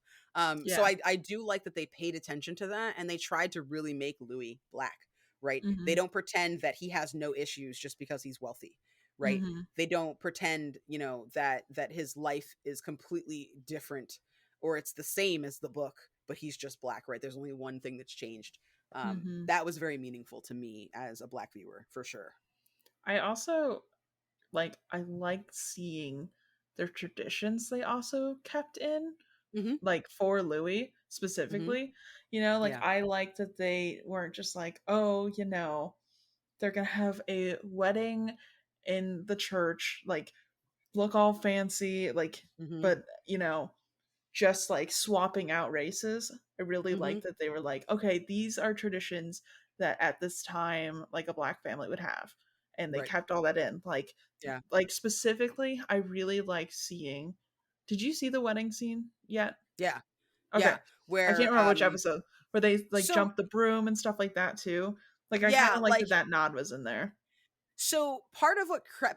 So Yeah. I do like that they paid attention to that and they tried to really make Louis black, right? They Mhm. don't pretend that he has no issues just because he's wealthy, right? Mhm. They don't pretend, that his life is completely different or it's the same as the book, but he's just black, right? There's only one thing that's changed. Mhm. That was very meaningful to me as a Black viewer, for sure. I also I liked seeing their traditions they also kept in, Mhm. like, for Louis Mhm. specifically. Yeah. I like that they weren't just like, "Oh, they're gonna have a wedding in the church, like, look all fancy," Mhm. but, just like swapping out races. I really like Mhm. that they were like, okay, these are traditions that at this time like a black family would have. And they Right. kept all that in. Yeah. Specifically, I really like seeing. Did you see the wedding scene yet? Yeah. Okay. Yeah. I can't Where remember which episode where they like so jump the broom and stuff like that too. I kind yeah, of like that that nod was in there. so part of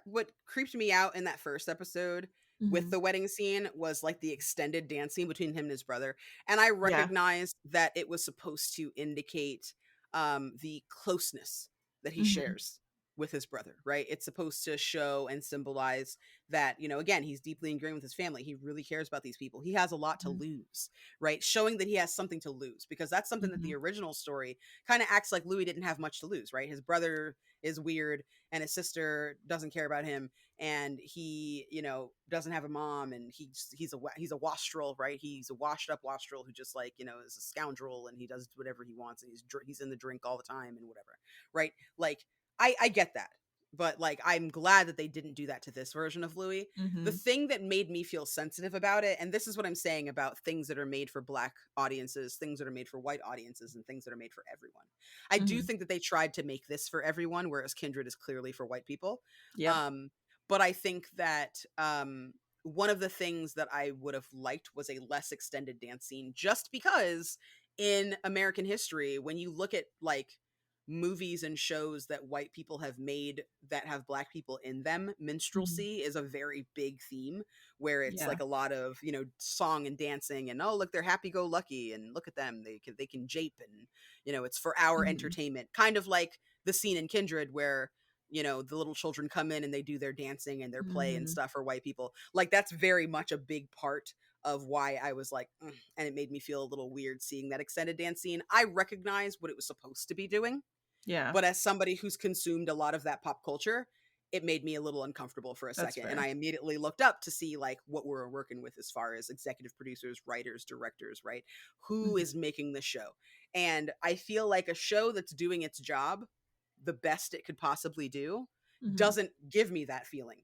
what creeped me out in that first episode with Hmm. the wedding scene was like the extended dance scene between him and his brother. And I Yeah. recognized that it was supposed to indicate the closeness that he Hmm. shares with his brother, right? It's supposed to show and symbolize that, again, he's deeply ingrained with his family. He really cares about these people. He has a lot to Hmm. lose, right? Showing that he has something to lose, because that's something that Hmm. the original story kind of acts like Louis didn't have much to lose, right? His brother is weird and his sister doesn't care about him, and he doesn't have a mom, and he's a wastrel, right? He's a washed up wastrel who just like is a scoundrel, and he does whatever he wants, and he's in the drink all the time and whatever, right? Like I get that, but like I'm glad that they didn't do that to this version of Louis. The Hmm. thing that made me feel sensitive about it, and this is what I'm saying about things that are made for black audiences, things that are made for white audiences, and things that are made for everyone. I do Hmm. think that they tried to make this for everyone, whereas Kindred is clearly for white people. Yep. Um, but I think that one of the things that I would have liked was a less extended dance scene, just because in American history, when you look at like movies and shows that white people have made that have black people in them, Hmm. minstrelsy is a very big theme, where it's Yeah. like a lot of song and dancing, and oh look, they're happy go lucky, and look at them, they can jape, and it's for our Hmm. entertainment, kind of like the scene in Kindred where the little children come in and they do their dancing and their play and Hmm. stuff for white people. Like that's very much a big part of why I was like, and it made me feel a little weird seeing that extended dance scene. I recognize what it was supposed to be doing, Yeah. but as somebody who's consumed a lot of that pop culture, it made me a little uncomfortable for a That's second. And fair. I immediately looked up to see like what we're working with as far as executive producers, writers, directors, right? Who Mhm, is making the show? And I feel like a show that's doing its job the best it could possibly do mhm, doesn't give me that feeling,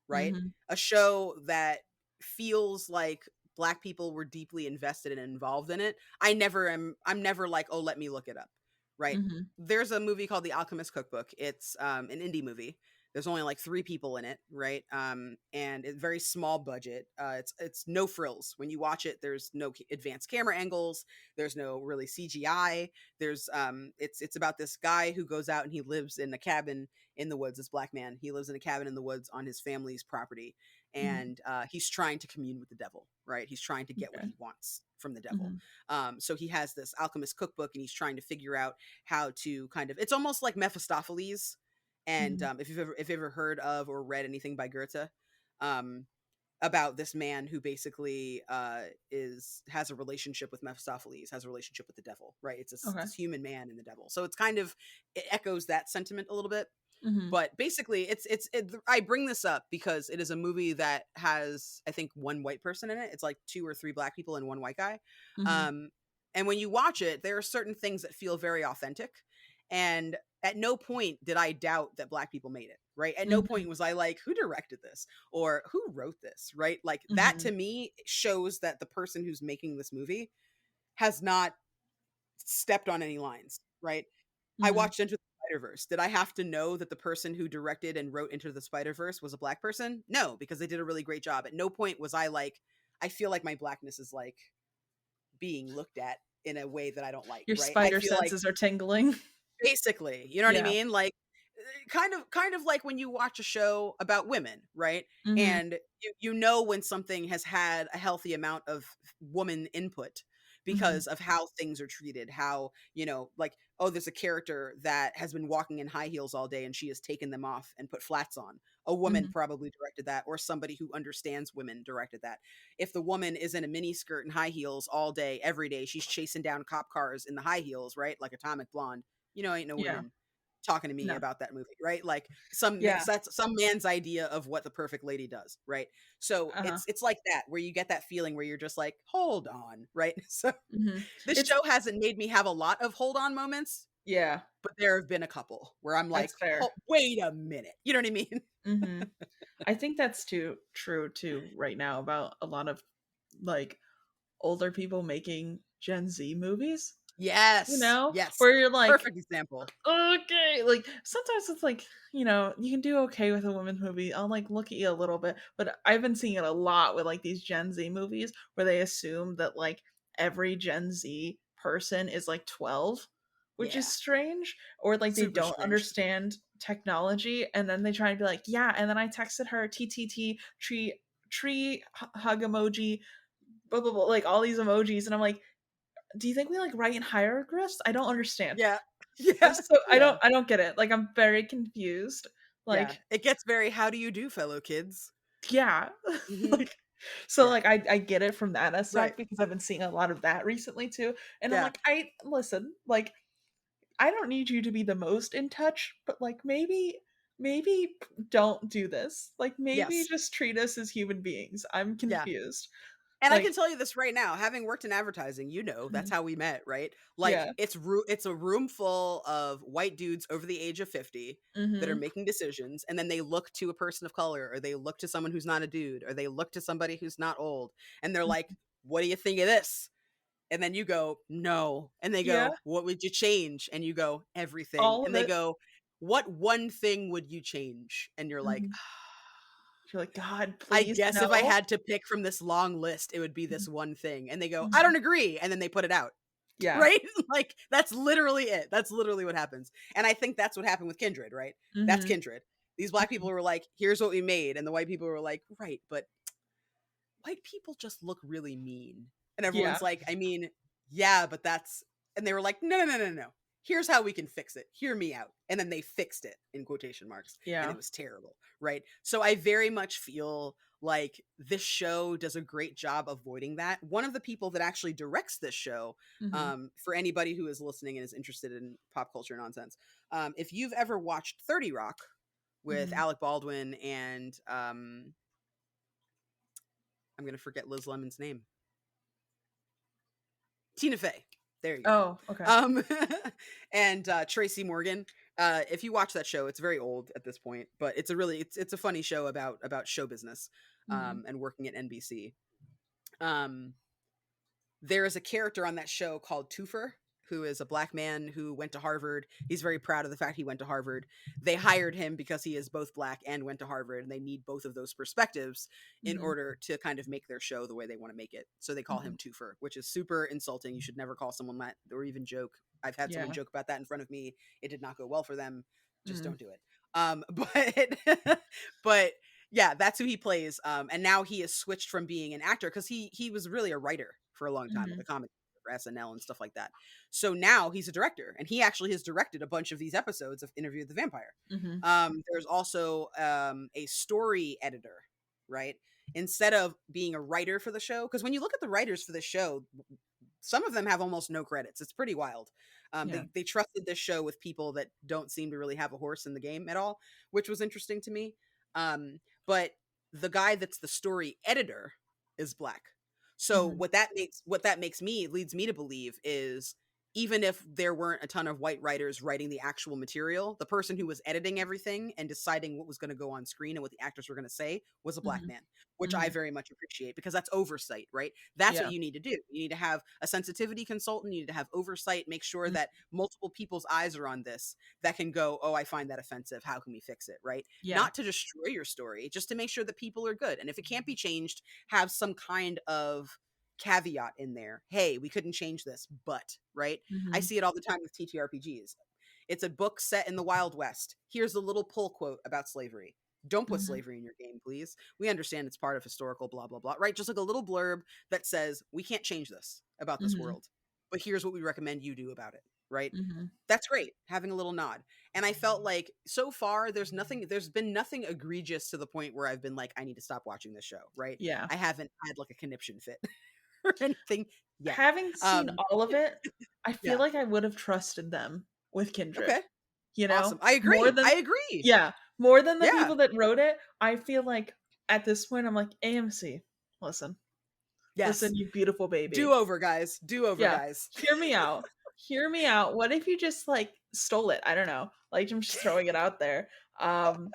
right? mhm, A show that feels like black people were deeply invested and involved in it. I'm never like, "Oh, let me look it up." Right? mhm, There's a movie called The Alchemist Cookbook. It's an indie movie. There's only like 3 people in it, right? And it's very small budget. It's no frills. When you watch it, there's no advanced camera angles. There's no really CGI. It's about this guy who goes out and he lives in a cabin in the woods. This black man, he lives in a cabin in the woods on his family's property, mhm, and he's trying to commune with the devil, right? He's trying to get what okay, he wants from the devil. mhm, So he has this alchemist cookbook, and he's trying to figure out how to kind of, it's almost like Mephistopheles. And mhm, if you've ever heard of or read anything by Goethe, um, about this man who basically is has a relationship with Mephistopheles, has a relationship with the devil, right? It's okay, this human man and the devil. So it's kind of, it echoes that sentiment a little bit. mhm, But basically, I bring this up because it is a movie that has, I think, one white person in it. It's like 2 or 3 black people and 1 white guy. mhm, Um, and when you watch it, there are certain things that feel very authentic. And at no point did I doubt that black people made it, right? At no mhm, point was I like, who directed this or who wrote this, right? Like that to mhm, me shows that the person who's making this movie has not stepped on any lines, right? I mhm. watched Into the Spider-Verse. Did I have to know that the person who directed and wrote Into the Spider-Verse was a black person? No, because they did a really great job. At no point was I like, I feel like my blackness is like being looked at in a way that I don't like, Your right? I spider feel like senses are tingling. basically, you know what I Yeah. mean? Like kind of like when you watch a show about women, right? Mhm, And you know when something has had a healthy amount of woman input mhm, because of how things are treated, how, like oh, there's a character that has been walking in high heels all day and she has taken them off and put flats on. A woman Mhm. probably directed that, or somebody who understands women directed that. If the woman is in a mini skirt and high heels all day, every day, she's chasing down cop cars in the high heels, right? Like Atomic Blonde. You know, ain't no Yeah. women talking to me No. about that movie, right? Like Yeah. that's some man's idea of what the perfect lady does, right? So Uh-huh. it's like that where you get that feeling where you're just like, hold on, right? So Mhm. this It's show hasn't made me have a lot of hold on moments, yeah, but there have been a couple where I'm like, that's fair. wait a minute. You know what I mean? Mhm. I think that's too true too right now about a lot of, like, older people making Gen Z movies, you Yes. know? Yes. Where you're like, Perfect example. okay, like sometimes it's like, you can do okay with a women's movie. I'll like look at you a little bit, but I've been seeing it a lot with like these Gen Z movies where they assume that like every Gen Z person is like 12, which is Yeah. strange, or like they Super don't strange. understand technology, and then they try to be like, yeah, and then I texted her TTT hug emoji, blah blah blah, like all these emojis, and I'm like, do you think we like write in hieroglyphs? I don't understand. Yeah. Yeah. So Yeah. I don't get it. Like I'm very confused. Yeah. Like, It gets very, how do you do, fellow kids? yeah. Hmm. Like so Yeah. like I get it from that Right. aspect because I've been seeing a lot of that recently too. And I'm Yeah. like, I listen, like I don't need you to be the most in touch, but like maybe don't do this. Like maybe Yes. just treat us as human beings. I'm Yeah. confused. And I Like can tell you this right now, having worked in advertising, you know, that's mhm, how we met, right? Like yeah. it's a room full of white dudes over the age of 50 that are Mhm. making decisions, and then they look to a person of color, or they look to someone who's not a dude, or they look to somebody who's not old, and they're like, "What do you think of this?" And then you go, "No." And they Yeah, go, "What would you change?" And you go, "Everything." all And of they it. go, "What one thing would you change?" And you're like, Mhm. You're like, God, I please guess if I no. had to pick from this long list, it would be Mhm. this one thing. And they go, I Mhm. don't agree. And then they put it out. Yeah. Right? Like, that's literally it. That's literally what happens. And I think that's what happened with Kindred, right? That's Mhm. Kindred. These black people Mhm. were like, here's what we made. And the white people were like, right, but white people just look really mean. And Yeah. everyone's like, I mean, yeah, but that's, and they were like, no, no, no, no, no. Here's how we can fix it. Hear me out. And then they fixed it in quotation marks. And Yeah. it was terrible. Right. So I very much feel like this show does a great job avoiding that. One of the people that actually directs this show, Mhm. for anybody who is listening and is interested in pop culture nonsense, if you've ever watched 30 Rock with Mhm. Alec Baldwin and I'm going to forget Liz Lemon's name. Tina Fey. There you go. Oh, okay. Um, and Tracy Morgan. If you watch that show, it's very old at this point, but it's a really it's a funny show about show business Mhm. and working at NBC. Um, there is a character on that show called Toofer, who is a black man who went to Harvard. He's very proud of the fact he went to Harvard. They hired him because he is both black and went to Harvard, and they need both of those perspectives in Mhm. order to kind of make their show the way they want to make it. So they call Mhm. him Toofer, which is super insulting. You should never call someone that or even joke. I've had someone Yeah. joke about that in front of me. It did not go well for them. Just Mhm. don't do it. But but yeah, that's who he plays. And now he has switched from being an actor because he was really a writer for a long time at the Mhm. comic for SNL and stuff like that. So now he's a director, and he actually has directed a bunch of these episodes of Interview with the Vampire. Mhm. There's also a story editor, right? Instead of being a writer for the show, because when you look at the writers for the show, some of them have almost no credits. It's pretty wild. Yeah. They trusted this show with people that don't seem to really have a horse in the game at all, which was interesting to me. But the guy that's the story editor is black. So Mhm. what that makes me leads me to believe is even if there weren't a ton of white writers writing the actual material, the person who was editing everything and deciding what was going to go on screen and what the actors were going to say was a black Mhm. man, which I Mhm. very much appreciate because that's oversight, right? That's what Yeah. you need to do. You need to have a sensitivity consultant, you need to have oversight, make sure Mhm. that multiple people's eyes are on this that can go, "Oh, I find that offensive. How can we fix it?" right? Yeah. Not to destroy your story, just to make sure that people are good. And if it can't be changed, have some kind of caveat in there. Hey, we couldn't change this, but, right? I Mhm. see it all the time with TTRPGs. It's a book set in the Wild West. Here's a little pull quote about slavery. Don't put Mhm. slavery in your game, please. We understand it's part of historical blah blah blah, right? Just like a little blurb that says, "We can't change this about this Mhm. world, but here's what we recommend you do about it." right? Mhm. That's great, having a little nod. And I felt like so far there's been nothing egregious to the point where I've been like, I need to stop watching this show, right? Yeah. I haven't had like a conniption fit or anything yet. Having seen Um, all of it, I feel yeah. like I would have trusted them with Kindred, Okay. you know? Awesome. I More agree. than I agree. Yeah, more than the Yeah. people that wrote it, I feel like at this point, I'm like, "AMC, listen. Yes. Listen, you beautiful Do baby. over, guys. Do over, Yeah, guys. hear me out. Hear me out. What if you just, like, stole it? I don't know. Like, I'm just throwing it out there. Um,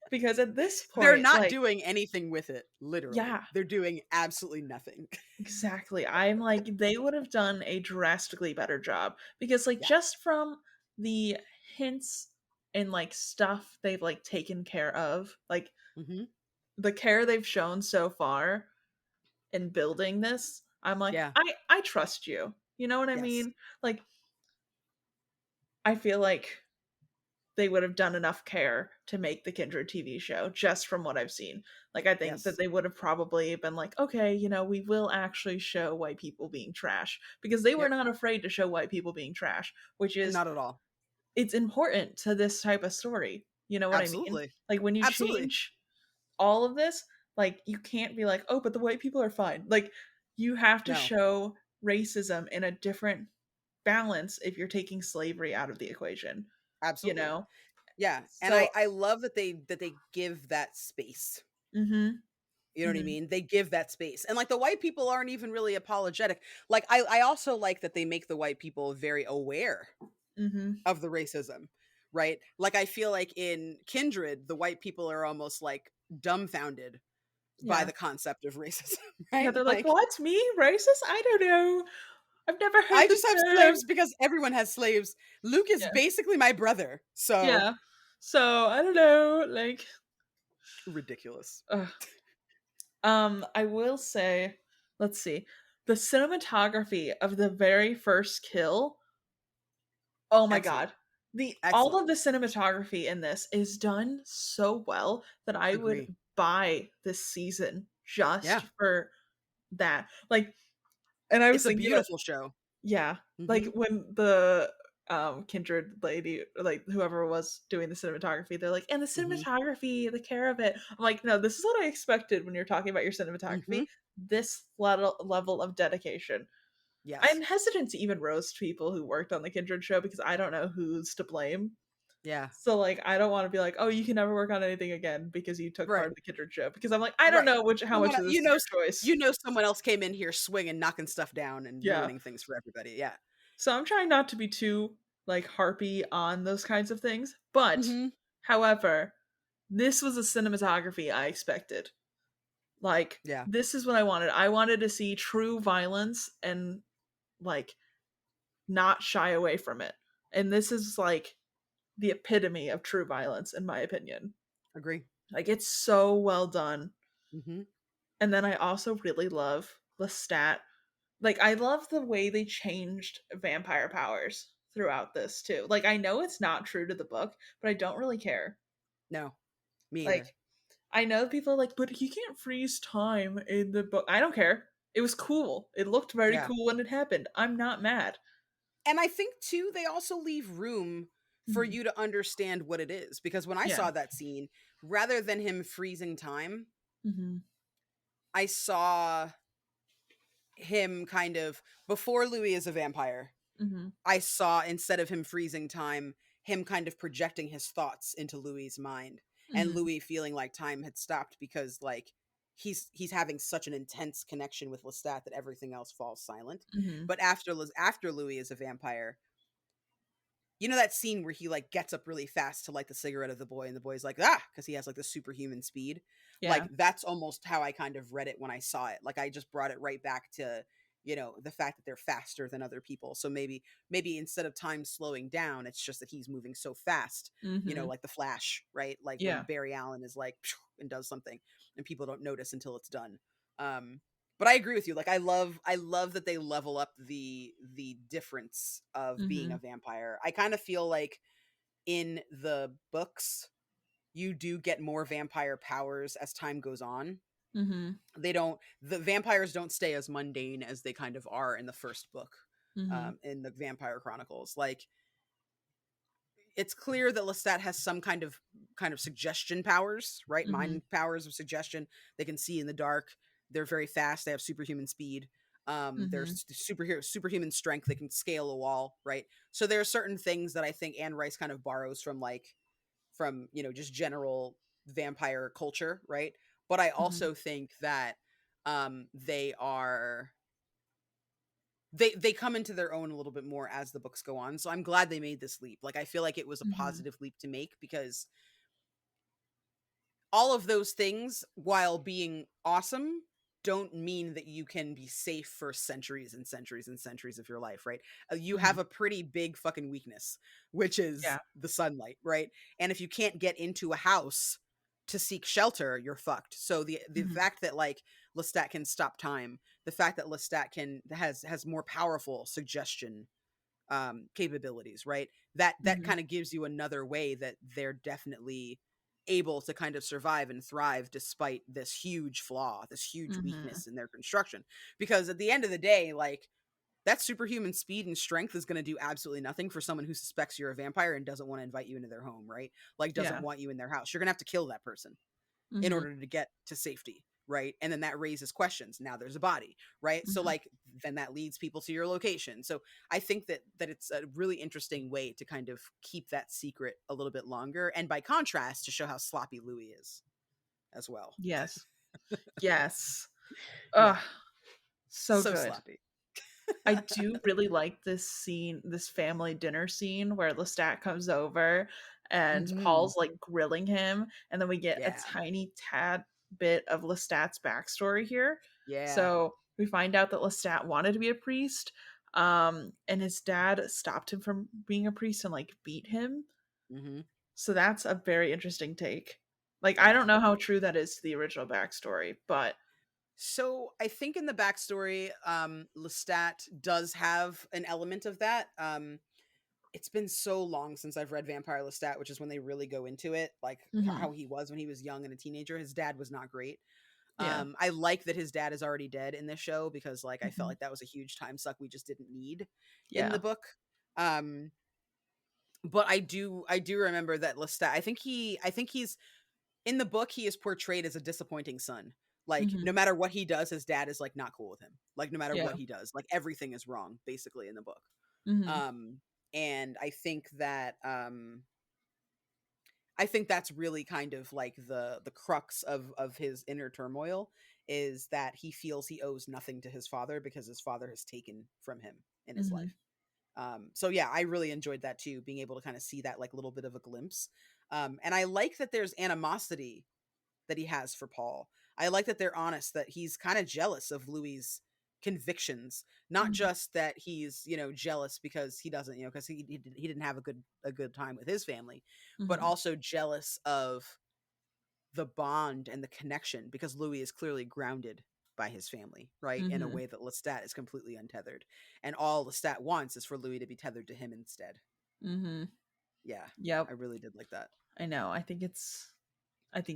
because at this They're point, not like doing anything with it, literally. yeah, They're doing absolutely nothing. exactly. I'm like, they would have done a drastically better job because, like, Yeah. just from the hints and, like, stuff they've, like, taken care of, like, Mhm. the care they've shown so far in building this, I'm like, Yeah. I trust you. You know what I Yes. mean? Like, I feel like they would have done enough care to make the Kindred TV show just from what I've seen. Like, I think that Yes. they would have probably been like, okay, we will actually show white people being trash because they were Yep. not afraid to show white people being trash, which is Not at all. it's important to this type of story. You know what I mean? Absolutely. Like when you Absolutely. change all of this, like you can't be like, oh, but the white people are fine. Like you have to No. show racism in a different balance if you're taking slavery out of the equation, you Absolutely. know? Yeah. And So, I love that they give that space. mhm. You know what I Mhm. mean? They give that space. And like the white people aren't even really apologetic. Like I also like that they make the white people very aware Mhm. of the racism, right? Like I feel like in Kindred, the white people are almost like dumbfounded by Yeah. the concept of racism, Yeah, right? they're like, Like "What? Me? Racist? I don't know. I've never heard I the just have term." slaves because everyone has slaves. Luke is Yeah. basically my brother. So Yeah. So, I don't know, like, ridiculous. ugh. I will say, let's see. The cinematography of the very first kill, oh my Excellent. god. The all Excellent. of the cinematography in this is done so well that I would Agree. buy this season just Yeah. for that. Like, and I was It's a thinking about beautiful show. yeah, like Mhm. when the Kindred lady, like whoever was doing the cinematography, they're like, and the Mhm. cinematography, the care of it. I'm like, no, this is what I expected when you're talking about your cinematography. Mhm. This level of dedication. Yes. I'm hesitant to even roast people who worked on the Kindred show because I don't know who's to blame. Yeah. So like, I don't want to be like, oh, you can never work on anything again because you took part Right. of the Kindred show because I'm like, I don't Right. know how much Someone of this is your choice. you know someone else came in here swinging, knocking stuff down, and Yeah. ruining things for everybody. Yeah. So I'm trying not to be too like harpy on those kinds of things. But Mhm. however, this was a cinematography I expected. Like Yeah. this is what I wanted. I wanted to see true violence and like not shy away from it. And this is like the epitome of true violence in my opinion. Agree. Like it's so well done. Mhm. And then I also really love Lestat. Like I love the way they changed vampire powers throughout this too. Like I know it's not true to the book, but I don't really care. No. Me either. Like I know people are like, but he can't freeze time in the book. I don't care. It was cool. It looked very Yeah. cool when it happened. I'm not mad. And I think too they also leave room for Mhm. you to understand what it is because when I Yeah. saw that scene, rather than him freezing time, Hmm. I saw him kind of before Louis is a vampire. Hmm. I saw instead of him freezing time, him kind of projecting his thoughts into Louis's mind and Hmm. Louis feeling like time had stopped because like he's having such an intense connection with Lestat that everything else falls silent. Hmm. But after Louis is a vampire, you know that scene where he like gets up really fast to light the cigarette of the boy and the boy's like because he has like the superhuman speed, like Yeah. that's almost how I kind of read it when I saw it. Like I just brought it right back to the fact that they're faster than other people, so maybe instead of time slowing down, it's just that he's moving so fast, Hmm. like the Flash, right? Like when Yeah. Barry Allen is like and does something and people don't notice until it's done. But I agree with you. Like I love that they level up the difference of being a Hmm. vampire. I kind of feel like in the books you do get more vampire powers as time goes on. Hmm. The vampires don't stay as mundane as they kind of are in the first book. Mhm. in the Vampire Chronicles. Like, it's clear that Lestat has some kind of suggestion powers, right? Mhm. Mind powers of suggestion. They can see in the dark. They're very fast. They have superhuman speed. Mhm. There's superhuman strength. They can scale a wall, right? So there are certain things that I think Anne Rice kind of borrows from, like, from, just general vampire culture, right? But I Mhm. also think that they are they come into their own a little bit more as the books go on. So I'm glad they made this leap. Like, I feel like it was a Mhm. positive leap to make, because all of those things, while being awesome, don't mean that you can be safe for centuries and centuries and centuries of your life, right? You have Mhm. a pretty big fucking weakness, which is Yeah. the sunlight, right? And if you can't get into a house to seek shelter, you're fucked. So the Mhm. fact that, like, Lestat can stop time, the fact that Lestat has more powerful suggestion capabilities, right? That Mhm. kind of gives you another way that they're definitely able to kind of survive and thrive despite this huge flaw, this huge Mhm. weakness in their construction. Because at the end of the day, like, that superhuman speed and strength is going to do absolutely nothing for someone who suspects you're a vampire and doesn't want to invite you into their home, right? Like, doesn't Yeah. want you in their house. You're going to have to kill that person in Mhm. order to get to safety, right? And then that raises questions. Now there's a body, right? So, Mhm. like, then that leads people to your location. So I think that it's a really interesting way to kind of keep that secret a little bit longer, and by contrast, to show how sloppy Louis is as well. Yes. Yes. Yeah, Ugh, so so good. sloppy. I do really like this scene, this family dinner scene where Lestat comes over and Hmm. Paul's like grilling him, and then we get a Yeah, tiny tad bit of Lestat's backstory here. yeah. So we find out that Lestat wanted to be a priest, and his dad stopped him from being a priest and like beat him. Hmm. So that's a very interesting take. Like, I don't Yeah. know how true that is to the original backstory, but So I think in the backstory, Lestat does have an element of that. It's been so long since I've read Vampire Lestat, which is when they really go into it, like mhm, how he was when he was young and a teenager. His dad was not great. yeah, I like that his dad is already dead in this show, because, like, I felt mhm, like that was a huge time suck we just didn't need in the yeah, book. Um, but I do remember that Lestat. I think he's in the book. He is portrayed as a disappointing son. Like, mhm, no matter what he does, his dad is, like, not cool with him. Like, no matter what yeah, he does, like, everything is wrong basically in the book. mhm, Um, and I think that's really kind of like the crux of his inner turmoil, is that he feels he owes nothing to his father because his father has taken from him in his mhm, life. So yeah, I really enjoyed that too, being able to kind of see that, like, little bit of a glimpse. And I like that there's animosity that he has for Paul. I like that they're honest, that he's kind of jealous of Louis's convictions, not mhm, just that he's, jealous because he doesn't, because he didn't have a good time with his family, but mhm, also jealous of the bond and the connection, because Louis is clearly grounded by his family, right? In a mhm, way that Lestat is completely untethered. And all Lestat wants is for Louis to be tethered to him instead. mhm. Yeah, Yep, I really did like that. I know. I think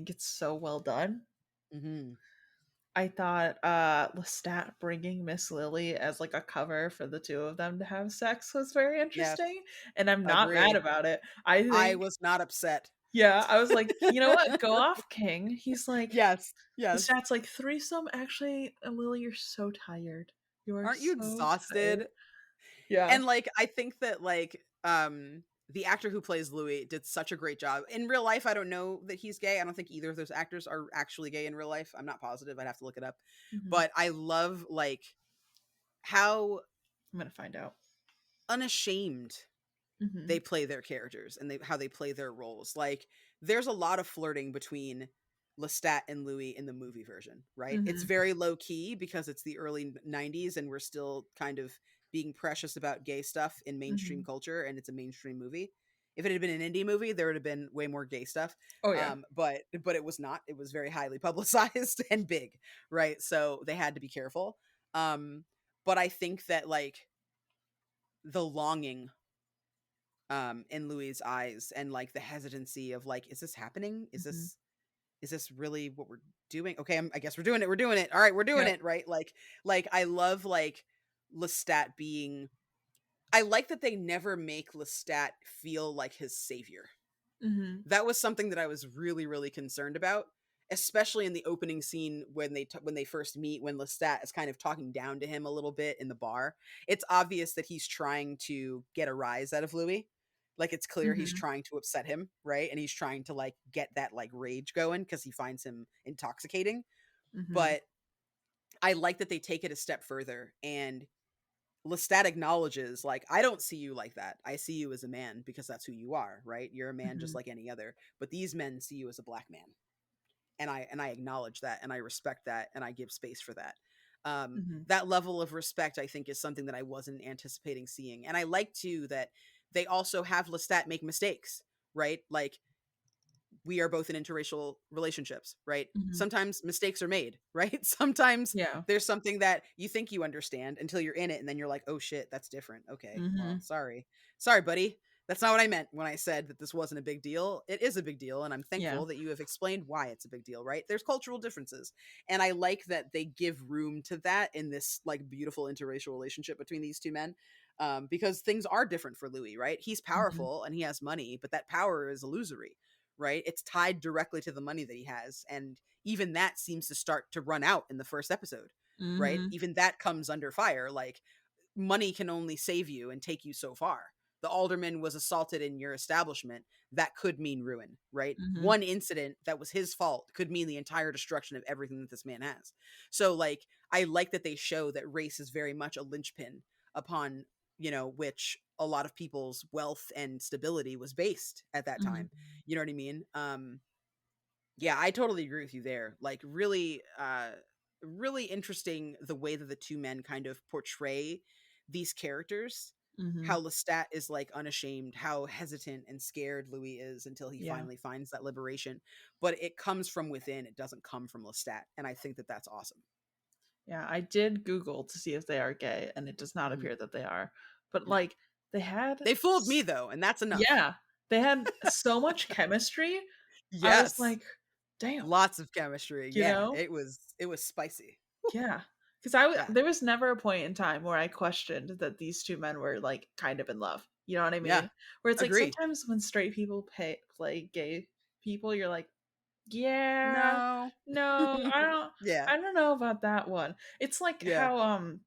it's so well done. Hmm. I thought Lestat bringing Miss Lily as like a cover for the two of them to have sex was very Yes, interesting, and I'm not mad agree. about it. I I think, was not upset. yeah, I was like, you know what? Go off, King. He's like, Yes, yes. Lestat's like threesome. Actually, Lily, you're so tired. You are Aren't you so tired. exhausted? Yeah. And, like, I think that, like, the actor who plays Louis did such a great job. In real life, I don't know that he's gay. I don't think either of those actors are actually gay in real life. I'm not positive. I'd have to look it up. Mhm. But I love, like, how I'm gonna find out. unashamed they Mhm. play their characters, and how they play their roles. Like, there's a lot of flirting between Lestat and Louis in the movie version, right? It's Mhm. very low key because it's the early 90s and we're still kind of being precious about gay stuff in mainstream Mhm. culture, and it's a mainstream movie. If it had been an indie movie, there would have been way more gay stuff. Oh yeah. But it was not. It was very highly publicized and big, right? So they had to be careful. Um, but I think that, like, the longing in Louis's eyes, and, like, the hesitancy of, like, is this happening? Is Mhm. this really what we're doing? Okay, I guess we're doing it. All right, we're doing Yep. it, right? Like, I love, like, Lestat being I like that they never make Lestat feel like his savior. Mhm. That was something that I was really, really concerned about, especially in the opening scene when they first meet, when Lestat is kind of talking down to him a little bit in the bar. It's obvious that he's trying to get a rise out of Louis. Like, it's clear he's Mhm. trying to upset him, right? And he's trying to like get that like rage going because he finds him intoxicating. Mhm. But I like that they take it a step further, and Lestat acknowledges, like, I don't see you like that. I see you as a man because that's who you are, right? You're a man just Mhm. like any other. But these men see you as a black man. And I acknowledge that, and I respect that, and I give space for that. Mhm. That level of respect, I think, is something that I wasn't anticipating seeing. And I like too that they also have Lestat make mistakes, right? Like, we are both in interracial relationships, right? Mhm. Sometimes mistakes are made, right? Sometimes Yeah. there's something that you think you understand until you're in it, and then you're like, oh shit, that's different. Okay, well, Mhm. sorry. Sorry, buddy. That's not what I meant when I said that this wasn't a big deal. It is a big deal, and I'm Yeah. thankful that you have explained why it's a big deal, right? There's cultural differences. And I like that they give room to that in this like beautiful interracial relationship between these two men. Because things are different for Louis, right? He's Mhm. powerful and he has money, but that power is illusory, right? It's tied directly to the money that he has. And even that seems to start to run out in the first episode, right? Mhm. Even that comes under fire. Like, money can only save you and take you so far. The alderman was assaulted in your establishment. That could mean ruin, right? Mhm. One incident that was his fault could mean the entire destruction of everything that this man has. So, like, I like that they show that race is very much a linchpin upon, which a lot of people's wealth and stability was based at that Mhm. time. You know what I mean? Yeah, I totally agree with you there. Like, really really interesting the way that the two men kind of portray these characters. Mhm. How Lestat is like unashamed, how hesitant and scared Louis is until he Yeah. finally finds that liberation. But it comes from within, it doesn't come from Lestat, and I think that that's awesome. Yeah, I did Google to see if they are gay, and it does not Mhm. appear that they are. But No. like they had They fooled me though, and that's enough. yeah, they had so much chemistry. I was Yes. like, "Damn," Lots of chemistry. you Yeah, know? it was spicy. Yeah, because Yeah. there was never a point in time where I questioned that these two men were like kind of in love. You know what I Yeah. mean? Where it's like Agree. sometimes when straight people play gay people, you're like, yeah, No. no, Yeah. I don't know about that one. It's like Yeah. how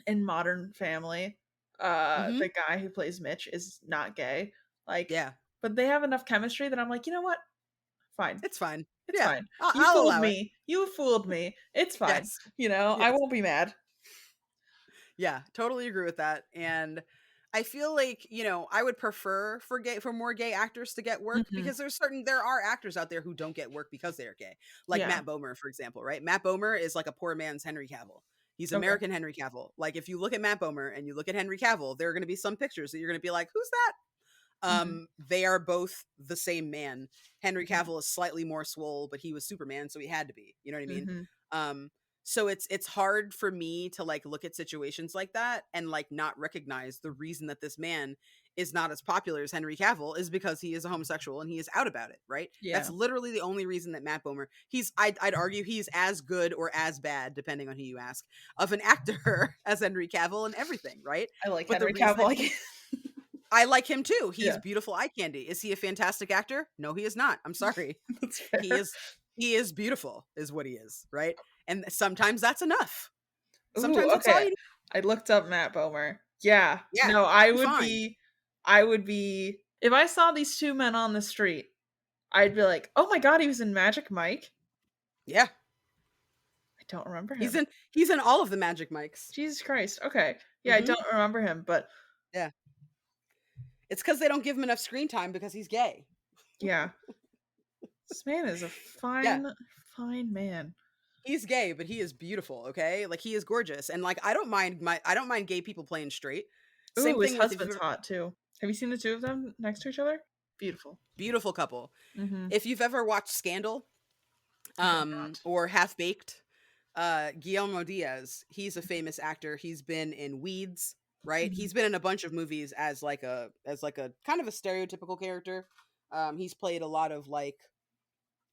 in Modern Family, Mhm. the guy who plays Mitch is not gay. Like, Yeah. but they have enough chemistry that I'm like, you know what? Fine. It's fine. It's Yeah. fine. You I'll fooled allow it. me. You fooled me. It's fine. Yes. You know, I Yes. won't be mad. Yeah, totally agree with that. And I feel like, I would prefer for more gay actors to get work, Mhm. because there are actors out there who don't get work because they are gay. Like Yeah. Matt Bomer, for example, right? Matt Bomer is like a poor man's Henry Cavill. He's Okay. American Henry Cavill. Like, if you look at Matt Bomer and you look at Henry Cavill, there are going to be some pictures that you're going to be like, "Who's that?" Mhm. They are both the same man. Henry Yeah. Cavill is slightly more swole, but he was Superman, so he had to be. You know what I mean? Mhm. Um, so it's hard for me to like look at situations like that and like not recognize the reason that this man is not as popular as Henry Cavill is because he is a homosexual and he is out about it, right? That's Yeah. literally the only reason that Matt Bomer, I'd argue he's as good or as bad, depending on who you ask, of an actor as Henry Cavill and everything, right? I like But the Henry reason Cavill. that Like, I like him too. He's yeah, beautiful eye candy. Is he a fantastic actor? No, he is not. I'm sorry. that's He fair. is he is beautiful is what he is, right? And sometimes that's enough. Ooh, Sometimes that's all okay. you need. I looked up Matt Bomer. Yeah. Yeah, No, be fine. I would be if I saw these two men on the street, I'd be like, "Oh my god, he was in Magic Mike." Yeah. I don't remember He's him. in he's in all of the Magic Mikes. Jesus Christ. Okay. Yeah, I Mhm. don't remember him, but Yeah. It's cuz they don't give him enough screen time because he's gay. yeah. This man is a Yeah. fine, fine man. He's gay, but he is beautiful, okay? Like, he is gorgeous. And like, I don't mind gay people playing straight. Same Ooh, his thing with, if husband's you're hot too. Have you seen the two of them next to each other? Beautiful. beautiful couple. Mhm. If you've ever watched Scandal, I have not. or Half Baked, Guillermo Diaz, he's a famous actor. He's been in Weeds, right? Mhm. He's been in a bunch of movies as like a kind of a stereotypical character. He's played a lot of like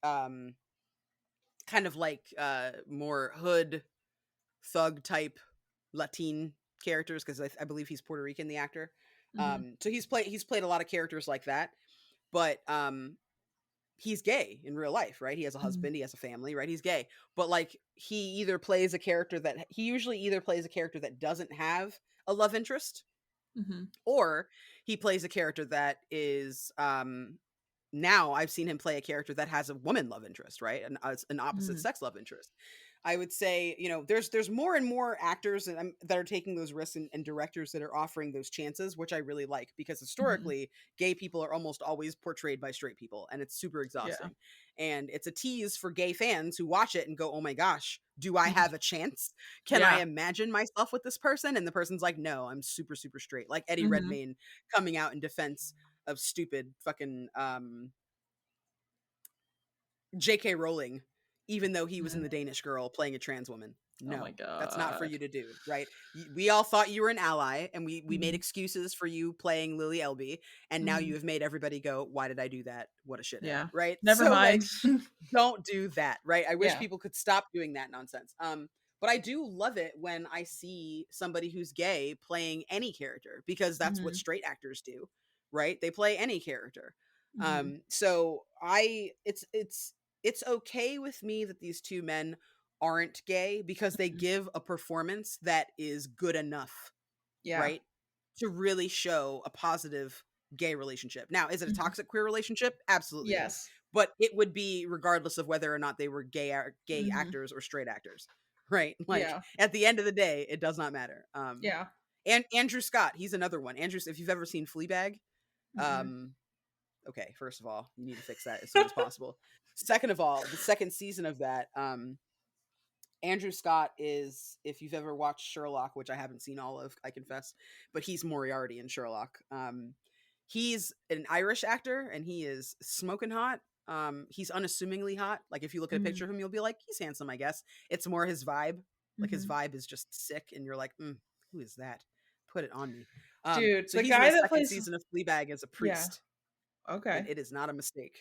um kind of like more hood thug type Latin characters because I believe he's Puerto Rican, the actor. Mm-hmm. So he's played a lot of characters like that, but he's gay in real life, right? He has a Mm-hmm. husband, he has a family, right? He's gay. But like he usually either plays a character that doesn't have a love interest, Mm-hmm. or he plays a character that is now I've seen him play a character that has a woman love interest, right? An opposite Mm-hmm. sex love interest. I would say, there's more and more actors that are taking those risks, and directors that are offering those chances, which I really like, because Mm-hmm. historically, gay people are almost always portrayed by straight people, and it's super Yeah. exhausting. And it's a tease for gay fans who watch it and go, "Oh my gosh, do I Mm-hmm. have a chance? Can I Yeah. imagine myself with this person?" And the person's like, "No, I'm super, super straight." Like Eddie Mm-hmm. Redmayne coming out in defense of stupid fucking J.K. Rowling, even though he was in Mm-hmm. The Danish Girl playing a trans woman. Oh my No, that's not for god. you to do, right? We all thought you were an ally, and we made Mm-hmm. excuses for you playing Lily Elby, and now Mm-hmm. you have made everybody go, "Why did I do that? What a shithead," Yeah. right? Never So mind. like, don't do that, right? I wish Yeah. people could stop doing that nonsense. But I do love it when I see somebody who's gay playing any character, because that's what Mm-hmm. straight actors do, right? They play any character. Mm-hmm. So it's okay with me that these two men aren't gay, because they give a performance that is good enough, Yeah. right? To really show a positive gay relationship. Now, is it a Mm-hmm. toxic queer relationship? Absolutely is. Yes. But it would be regardless of whether or not they were gay Mm-hmm. actors or straight actors, right? Like Yeah. at the end of the day, it does not matter. Yeah. And Andrew Scott, he's another one. Andrew, if you've ever seen Fleabag, Mm-mm. um, okay, first of all, you need to fix that as soon as possible. Second of all, the second season of that, Andrew Scott is, if you've ever watched Sherlock, which I haven't seen all of, I confess, but he's Moriarty in Sherlock. He's an Irish actor, and he is smoking hot. He's unassumingly hot. Like if you look at a picture Mm-hmm. of him, you'll be like, he's handsome, I guess. It's more his vibe. Like his Mm-hmm. vibe is just sick, and you're like, who is that? Put it on me. Dude, So the he's in the guy that second plays season of Fleabag as a yeah. priest, and Okay. it is not a mistake.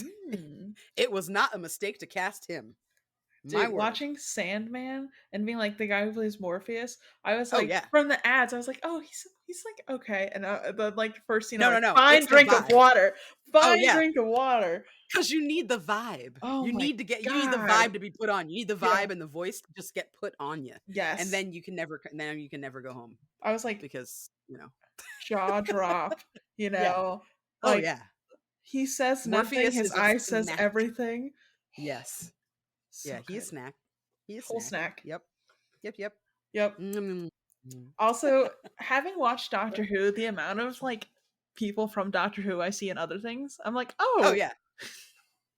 Mm. It was not a mistake to cast him. My Dude, word. watching Sandman and being like the guy who plays Morpheus, I was Oh like yeah. from the ads, I was like, oh, he's like okay, and the like first scene, I'm No, no, like, no. fine It's the drink of vibe. water, Oh fine yeah. drink of water. Because you need the vibe. Oh You my need the god. vibe to be put on. You need the Yeah. vibe and the voice to just get put on you. And Yes. then you can never go home, I was like because, jaw drop. yeah. Oh Like yeah. he says nothing, Morpheus his is a eye says snack. everything. Yes. So Yeah, he is good. snack. He is Whole snack. snack. Yep. Yep, yep. Yep. Mm. Also, having watched Doctor Who, the amount of like people from Doctor Who I see in other things, I'm like, Oh oh, yeah.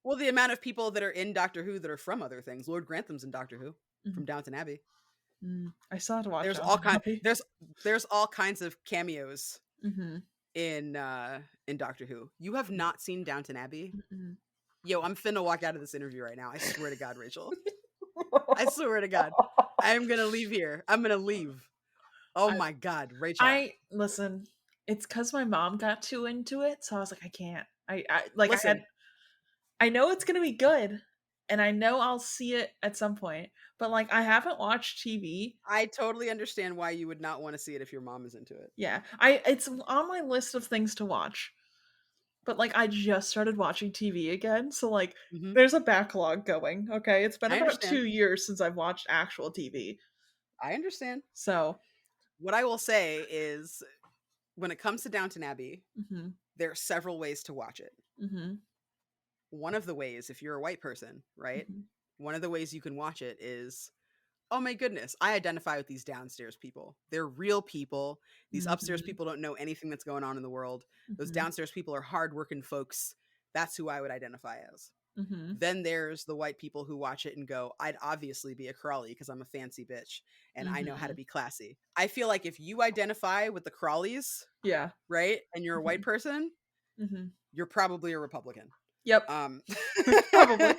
Well, the amount of people that are in Doctor Who that are from other things. Lord Grantham's in Doctor Who from mhm. Downton Abbey. I still have to watch There's all Downton kind Abbey. there's all kinds of cameos Mm-hmm. in Doctor Who. You have not seen Downton Abbey? Mm-mm. Yo, I'm finna walk out of this interview right now. I swear to God, Rachel. I swear to God. I'm gonna leave here. I'm gonna leave. Oh I, my God, Rachel. I listen. It's because my mom got too into it, so I was like, I can't. I like I Listen, had. I know it's gonna be good, and I know I'll see it at some point. But like, I haven't watched TV. I totally understand why you would not want to see it if your mom is into it. Yeah, it's on my list of things to watch. But like, I just started watching TV again, so like, Hmm. there's a backlog going. Okay, it's been I about understand. 2 years since I've watched actual TV. I understand. So, What I will say is, when it comes to Downton Abbey, mm-hmm, there are several ways to watch it. mm-hmm, One of the ways, if you're a white person, right? mm-hmm, One of the ways you can watch it is, oh my goodness, I identify with these downstairs people. They're real people. These upstairs mm-hmm, people don't know anything that's going on in the world. Those mm-hmm, downstairs people are hardworking folks. That's who I would identify as. mm-hmm, Then there's the white people who watch it and go, I'd obviously be a Crawley because I'm a fancy bitch and I know how to mm-hmm. be classy. I feel like if you identify with the Crawleys, Yeah. right, and you're a white Mm-hmm, person, mm-hmm. you're probably a Republican. Yep. Um Probably.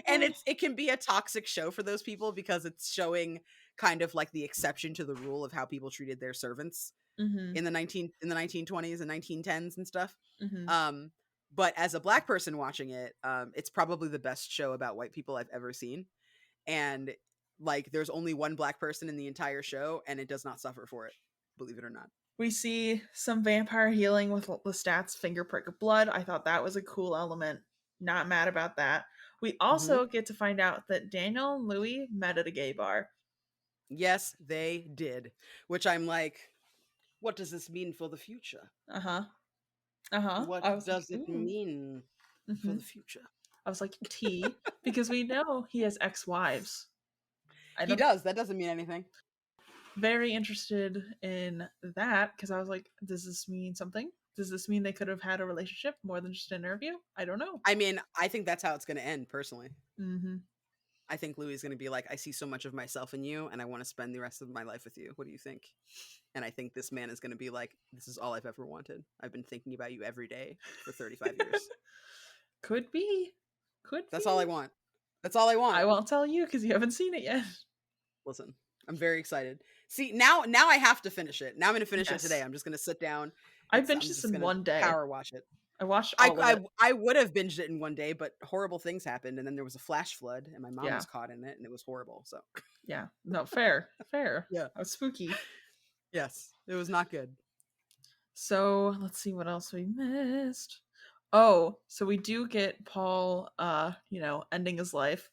and it can be a toxic show for those people, because it's showing kind of like the exception to the rule of how people treated their servants Mm-hmm, in the 1920s and 1910s and stuff. mm-hmm, But as a black person watching it, it's probably the best show about white people I've ever seen. And Like, there's only one black person in the entire show, and it does not suffer for it, believe it or not. We see some vampire healing with Lestat's finger prick of blood. I thought that was a cool element. Not mad about that. We Mm-hmm. also get to find out that Daniel and Louis met at a gay bar. Yes, they did. Which I'm like, what does this mean for the future? Uh huh. Uh huh. What I was like, does it ooh. mean for Mm-hmm. the future? I was like, T, because we know he has ex-wives. I He don't. does. That doesn't mean anything. Very interested in that because I was like, does this mean something? Does this mean they could have had a relationship more than just an interview? I don't know. I mean, I think that's how it's going to end, personally. Mm-hmm. I think Louis is going to be like, I see so much of myself in you, and I want to spend the rest of my life with you. What do you think? And I think this man is going to be like, this is all I've ever wanted. I've been thinking about you every day for 35 years. Could be. Could That's be. all I want. That's all I want. I won't tell you because you haven't seen it yet. Listen, I'm very excited. See, now I have to finish it. Now I'm going to finish it today. Yes. I'm just going to sit down. I I'm binged this just in going to one day. power watch it. I watched all of it. I would have binged it in one day, but horrible things happened, and then there was a flash flood, and my mom Yeah. was caught in it, and it was horrible. So Yeah. No, fair. Fair. yeah, That was spooky. yes, it was not good. So let's see what else we missed. Oh, so we do get Paul ending his life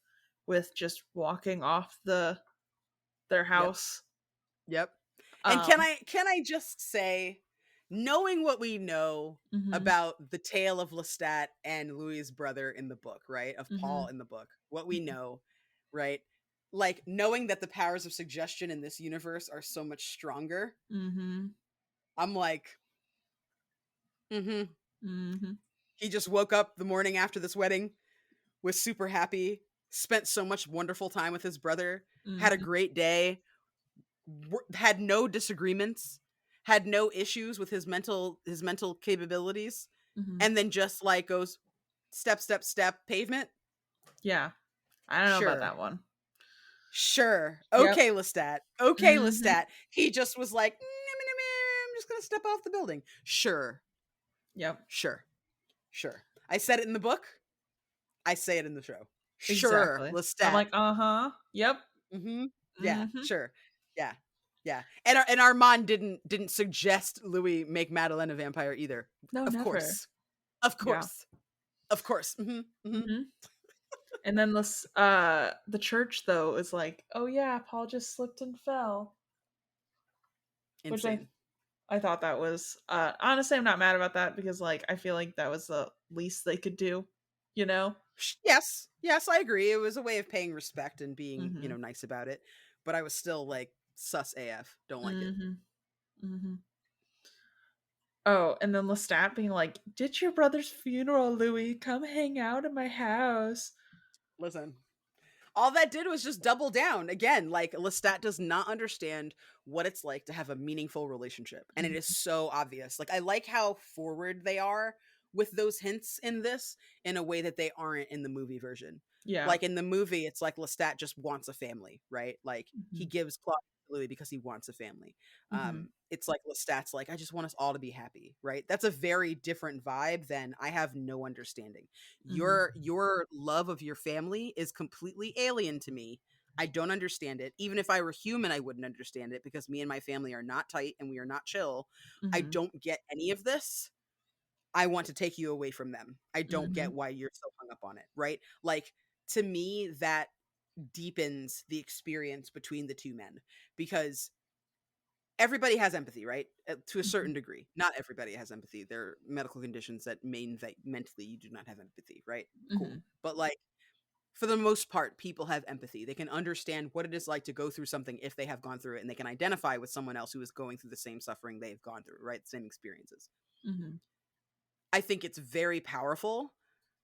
with just walking off their house. Yep. And can Um I just say, knowing what we know mhm, about the tale of Lestat and Louis' brother in the book, right? Of Paul mhm, in the book, what we mhm, know, right? Like, knowing that the powers of suggestion in this universe are so much stronger, mhm, I'm like, mm-hmm. mhm, He just woke up the morning after this wedding, was super happy, spent so much wonderful time with his brother, had a mhm, great day, had no disagreements, had no issues with his mental capabilities, mhm. and then just like goes step step step pavement. Yeah. I don't know about Sure. that one. Sure. Yep. Okay, Lestat. Okay, Mhm. Lestat. He just was like, I'm just gonna step off the building. Sure. Yep. Sure. Sure. I said it in the book. I say it in the show. Sure, Exactly. I'm Lestat. like, "Uh-huh. Yep. Mm-hmm. Yeah, Mhm. sure. Yeah. Yeah. And Armand didn't suggest Louis make Madeline a vampire either. No, Of never." course. Of Yeah. course. Of course. Mm-hmm. Mm-hmm. Mhm. And then the church though is like, "Oh yeah, Paul just slipped and fell." Which Insane. I thought that was honestly I'm not mad about that because like I feel like that was the least they could do, you know? Yes. Yes, I agree. It was a way of paying respect and being, Mhm. nice about it. But I was still like sus AF. Don't like it. Mhm. Mhm. Oh, and then Lestat being like, "Ditch your brother's funeral, Louis. Come hang out at my house." Listen. All that did was just double down. Again, like, Lestat does not understand what it's like to have a meaningful relationship. And it is Mhm. so obvious. Like, I like how forward they are with those hints in this in a way that they aren't in the movie version. Yeah. Like, in the movie, it's like Lestat just wants a family, right? Like, he Mhm. gives Claude to Louis because he wants a family. Mhm. It's like Lestat's like, I just want us all to be happy, right? That's a very different vibe than I have no understanding. Mhm. Your love of your family is completely alien to me. I don't understand it. Even if I were human, I wouldn't understand it because me and my family are not tight and we are not chill. I Mhm. don't get any of this. I want to take you away from them. I don't get Mhm. why you're so hung up on it, right? Like, to me, that deepens the experience between the two men because everybody has empathy, right? To a certain Mhm. degree. Not everybody has empathy. There are medical conditions that mean that mentally you do not have empathy, right? Cool. Mhm. But like, for the most part, people have empathy. They can understand what it is like to go through something if they have gone through it, and they can identify with someone else who is going through the same suffering they've gone through, right? The same experiences. Mhm. I think it's very powerful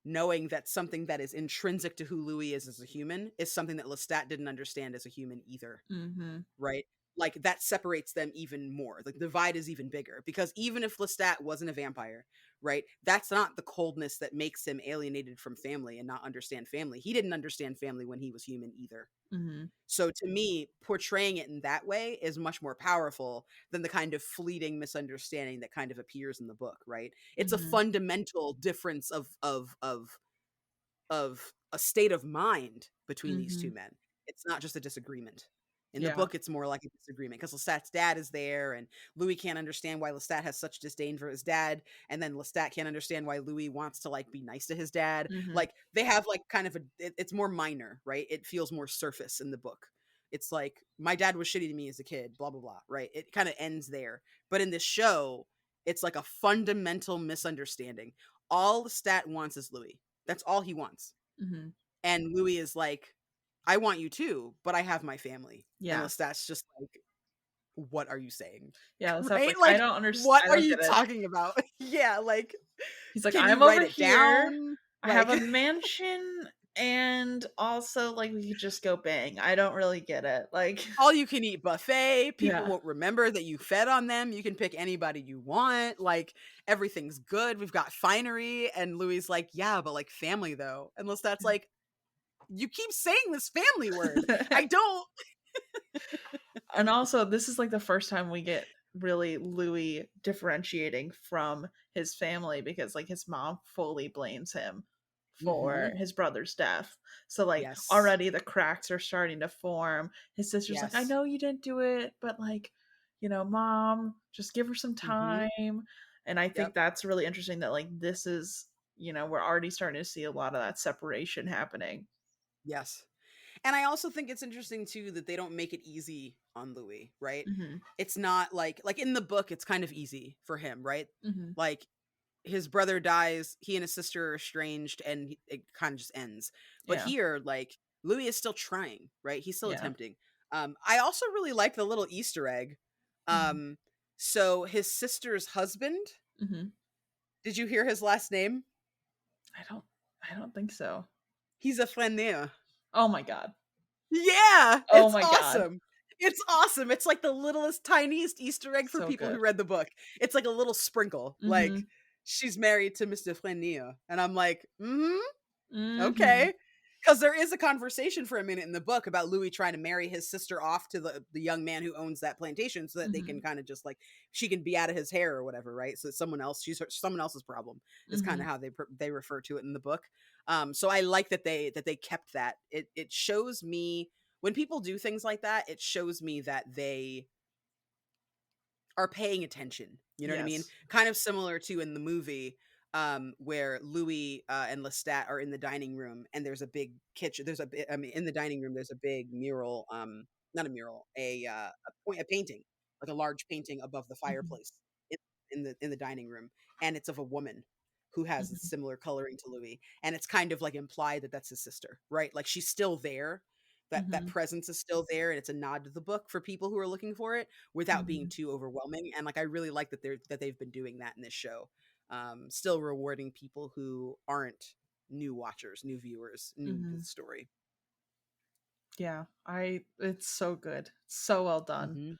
knowing that something that is intrinsic to who Louis is as a human is something that Lestat didn't understand as a human either, Mhm. right? Like, that separates them even more. Like, the divide is even bigger because even if Lestat wasn't a vampire, right, that's not the coldness that makes him alienated from family and not understand family. He didn't understand family when he was human either. Mhm. So to me, portraying it in that way is much more powerful than the kind of fleeting misunderstanding that kind of appears in the book, right? It's a Mhm. fundamental difference of a state of mind between these two Mhm. men. it's not just a disagreement. In the Yeah. book, it's more like a disagreement because Lestat's dad is there, and Louis can't understand why Lestat has such disdain for his dad, and then Lestat can't understand why Louis wants to like be nice to his dad. Mhm. Like they have like kind of it's more minor, right? It feels more surface in the book. It's like my dad was shitty to me as a kid, blah blah blah, right? It kind of ends there. But in this show, it's like a fundamental misunderstanding. All Lestat wants is Louis. That's all he wants. Mhm. And Louis is like, I want you too, but I have my family. And Yeah. Lestat's just like, what are you saying? Yeah, so it's Right? like, Like, what I are don't you get it. talking about? Yeah, like, He's like, can "I'm you write over it here. down? I have Like, a mansion, and also, like, we could just go bang." I don't really get it. Like, all you can eat buffet. People yeah. won't remember that you fed on them. You can pick anybody you want. Like, everything's good. We've got finery. And Louis like, yeah, but like family though. And Lestat's like, you keep saying this family word. I don't. And also, this is like the first time we get really Louis differentiating from his family because like his mom fully blames him for Mm-hmm. his brother's death. So like Yes. already the cracks are starting to form. His sister's like, "I Yes. know you didn't do it, but like, mom, just give her some Mm-hmm. time." And I think Yep. that's really interesting that like this is, we're already starting to see a lot of that separation happening. Yes. And I also think it's interesting too that they don't make it easy on Louis, right? Mhm. It's not like in the book it's kind of easy for him, right? Mhm. Like his brother dies, he and his sister are estranged and it kind of just ends. But Yeah. here like Louis is still trying, right? He's still Yeah. attempting. I also really like the little Easter egg. Mhm. Um so his sister's husband, Mhm. did you hear his last name? I don't I don't think so. He's a Flaneur. Oh my god. Yeah, Oh it's my god. awesome. It's awesome. It's like the littlest, tiniest Easter egg for So people who good. read the book. It's like a little sprinkle. Like, Mhm. she's married to Mr. Flaneur. And I'm like, Mhm. okay. Because there is a conversation for a minute in the book about Louis trying to marry his sister off to the young man who owns that plantation so that they can Mhm. kind of just like, she can be out of his hair or whatever, right? So someone else, someone else's problem is kind of Mhm. how they refer to it in the book. So I like that they kept that. It shows me when people do things like that, it shows me that they are paying attention. You know what I mean? Yes. Kind of similar to in the movie, where Louis and Lestat are in the dining room, and there's a big kitchen. I mean, in the dining room, there's a big mural. Not a mural, a painting, like a large painting above the Mhm. fireplace in, in the dining room, and it's of a woman who has a Mhm. similar coloring to Louis, and it's kind of like implied that that's his sister, right? Like she's still there. That Mhm. presence is still there, and it's a nod to the book for people who are looking for it without being Mhm. too overwhelming. And like I really like that they've been doing that in this show. Still rewarding people who aren't new watchers, new viewers, new to the Mhm. story. Yeah. It's so good. So well done. Hmm.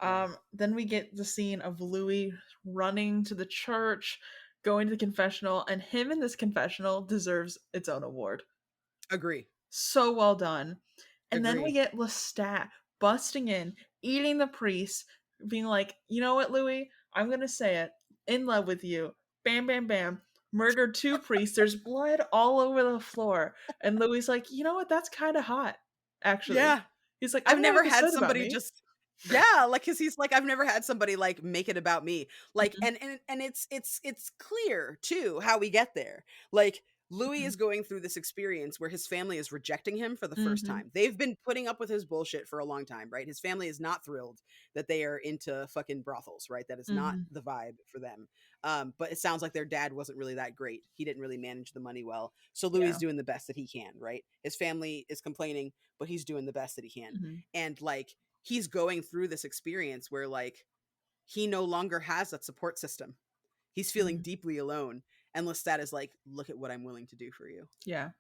Yeah, Then we get the scene of Louis running to the church, going to the confessional, and him in this confessional deserves its own award. agree, So well done. And then we agree. get Lestat busting in, eating the priest, being like, "You know what, Louis? I'm gonna say it. In love with you." Bam, bam, bam. Murdered two priests. There's blood all over the floor. And Louis like, "You know what? That's kind of hot, actually." Yeah, He's like, "I I've don't know what never this had said about somebody me." just yeah, like cuz he's like I've never had somebody like make it about me. Like Mhm, and it's clear too how we get there. Like Louis mhm, is going through this experience where his family is rejecting him for the first mhm, time. They've been putting up with his bullshit for a long time, right? His family is not thrilled that they are into fucking brothels, right? That is not mhm. the vibe for them. But it sounds like their dad wasn't really that great. He didn't really manage the money well. So Louis is Yeah. doing the best that he can, right? His family is complaining, but he's doing the best that he can. Mhm, And like he's going through this experience where like he no longer has that support system. He's feeling mhm. deeply alone. And Lestat is like, look at what I'm willing to do for you. Yeah.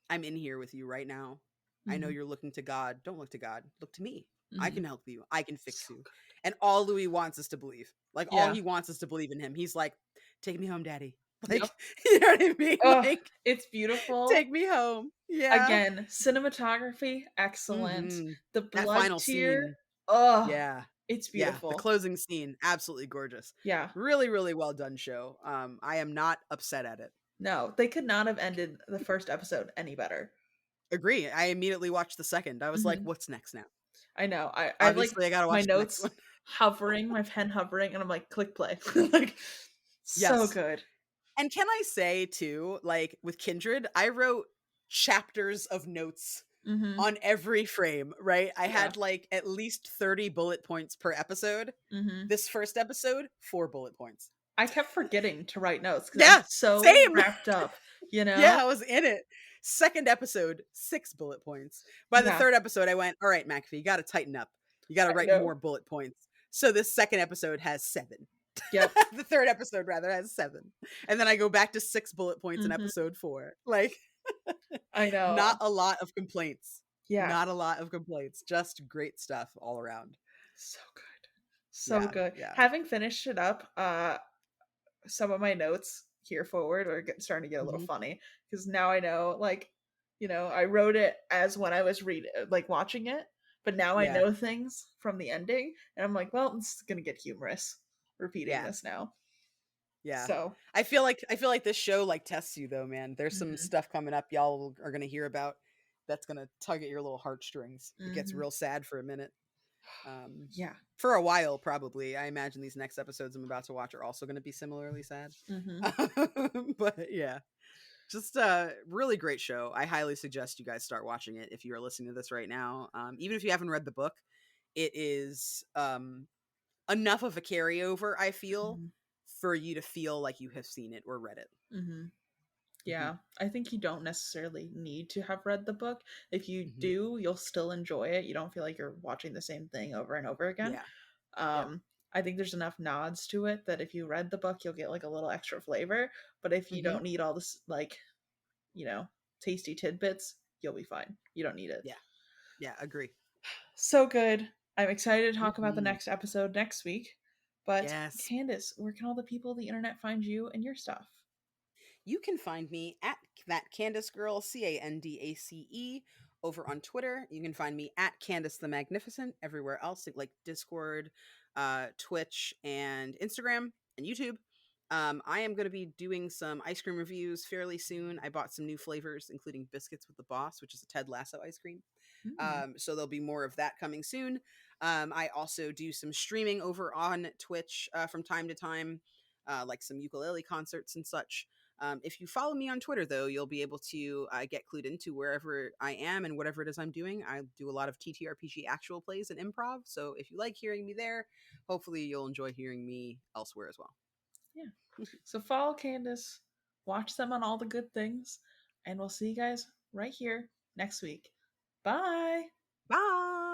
I'm in here with you right now. I know Mhm, you're looking to God. Don't look to God. Look to me. I mhm. can help you. I can So fix you. good. And all Louis wants is to believe. Like all Yeah. he wants is to believe in him. He's like, take me home, daddy. Like, Yep. you know what I mean? Oh, Like, it's beautiful. take me home. Yeah. Again, cinematography, excellent. Mm-hmm. The That blood final tier, scene. oh, Yeah. it's Yeah, the beautiful. closing scene, absolutely gorgeous. Yeah. Really, really well done show. I am not upset at it. No, they could not have ended the first episode any better. Agree. I immediately watched the second. I was like, Mhm. what's next now? I know. I have, like, Obviously, I gotta my watch the next notes one. hovering, my pen hovering, and I'm like, "Click play." Like, so Yes. good. And can I say too, like with Kindred, I wrote chapters of notes Mhm. on every frame, right? I Yeah. had like at least 30 bullet points per episode. Mhm. This first episode, 4 bullet points. I kept forgetting to write notes because I was Yeah, so same. wrapped up, you Yeah, know? I was in it. Second episode, 6 bullet points. By the Yeah. third episode, I went, all right, McAfee, you got to tighten up. You got to I write know. more bullet points. So this second episode has 7. Yep. The third episode, rather, has 7. And then I go back to 6 bullet points in Mhm. episode 4. Like, I not know. a lot of complaints. Yeah. Not a lot of complaints. Just great stuff all around. So good. So Yeah, good. yeah. Having finished it up, some of my notes here forward are starting to get a little Mhm. funny because now I know, like, I wrote it as when I was like watching it, but now I Yeah, know things from the ending, and I'm like, well, this is gonna get humorous repeating yeah. this now. Yeah. So, I feel like this show like tests you though, man. There's some hmm stuff coming up y'all are gonna hear about that's gonna tug at your little heartstrings. It gets hmm real sad for a minute. Um yeah, for a while, probably. I imagine these next episodes I'm about to watch are also gonna be similarly sad. hmm But yeah. Just a really great show. I highly suggest you guys start watching it if you are listening to this right now. Even if you haven't read the book, it is enough of a carryover, I feel, hmm for you to feel like you have seen it or read it. hmm Mhm, yeah. I think you don't necessarily need to have read the book. If you mhm. do, you'll still enjoy it. You don't feel like you're watching the same thing over and over again. Yeah, yeah. Um, I think there's enough nods to it that if you read the book, you'll get like a little extra flavor. But if you Mhm. don't need all this, like, you know, tasty tidbits, you'll be fine. You don't need it. Yeah, yeah, agree. So good. I'm excited to talk about the Mhm. next episode next week. But Yes. Candace, where can all the people on the internet find you and your stuff? You can find me at that Candace Girl, Candace, over on Twitter. You can find me at Candace the Magnificent everywhere else, like Discord, Twitch, and Instagram and YouTube. I am going to be doing some ice cream reviews fairly soon. I bought some new flavors, including biscuits with the boss, which is a Ted Lasso ice cream. Mm, So there'll be more of that coming soon. I also do some streaming over on Twitch from time to time, like some ukulele concerts and such. If you follow me on Twitter, though, you'll be able to get clued into wherever I am and whatever it is I'm doing. I do a lot of TTRPG actual plays and improv. So if you like hearing me there, hopefully you'll enjoy hearing me elsewhere as well. yeah. So follow Candace, watch them on all the good things, and we'll see you guys right here next week. Bye. Bye.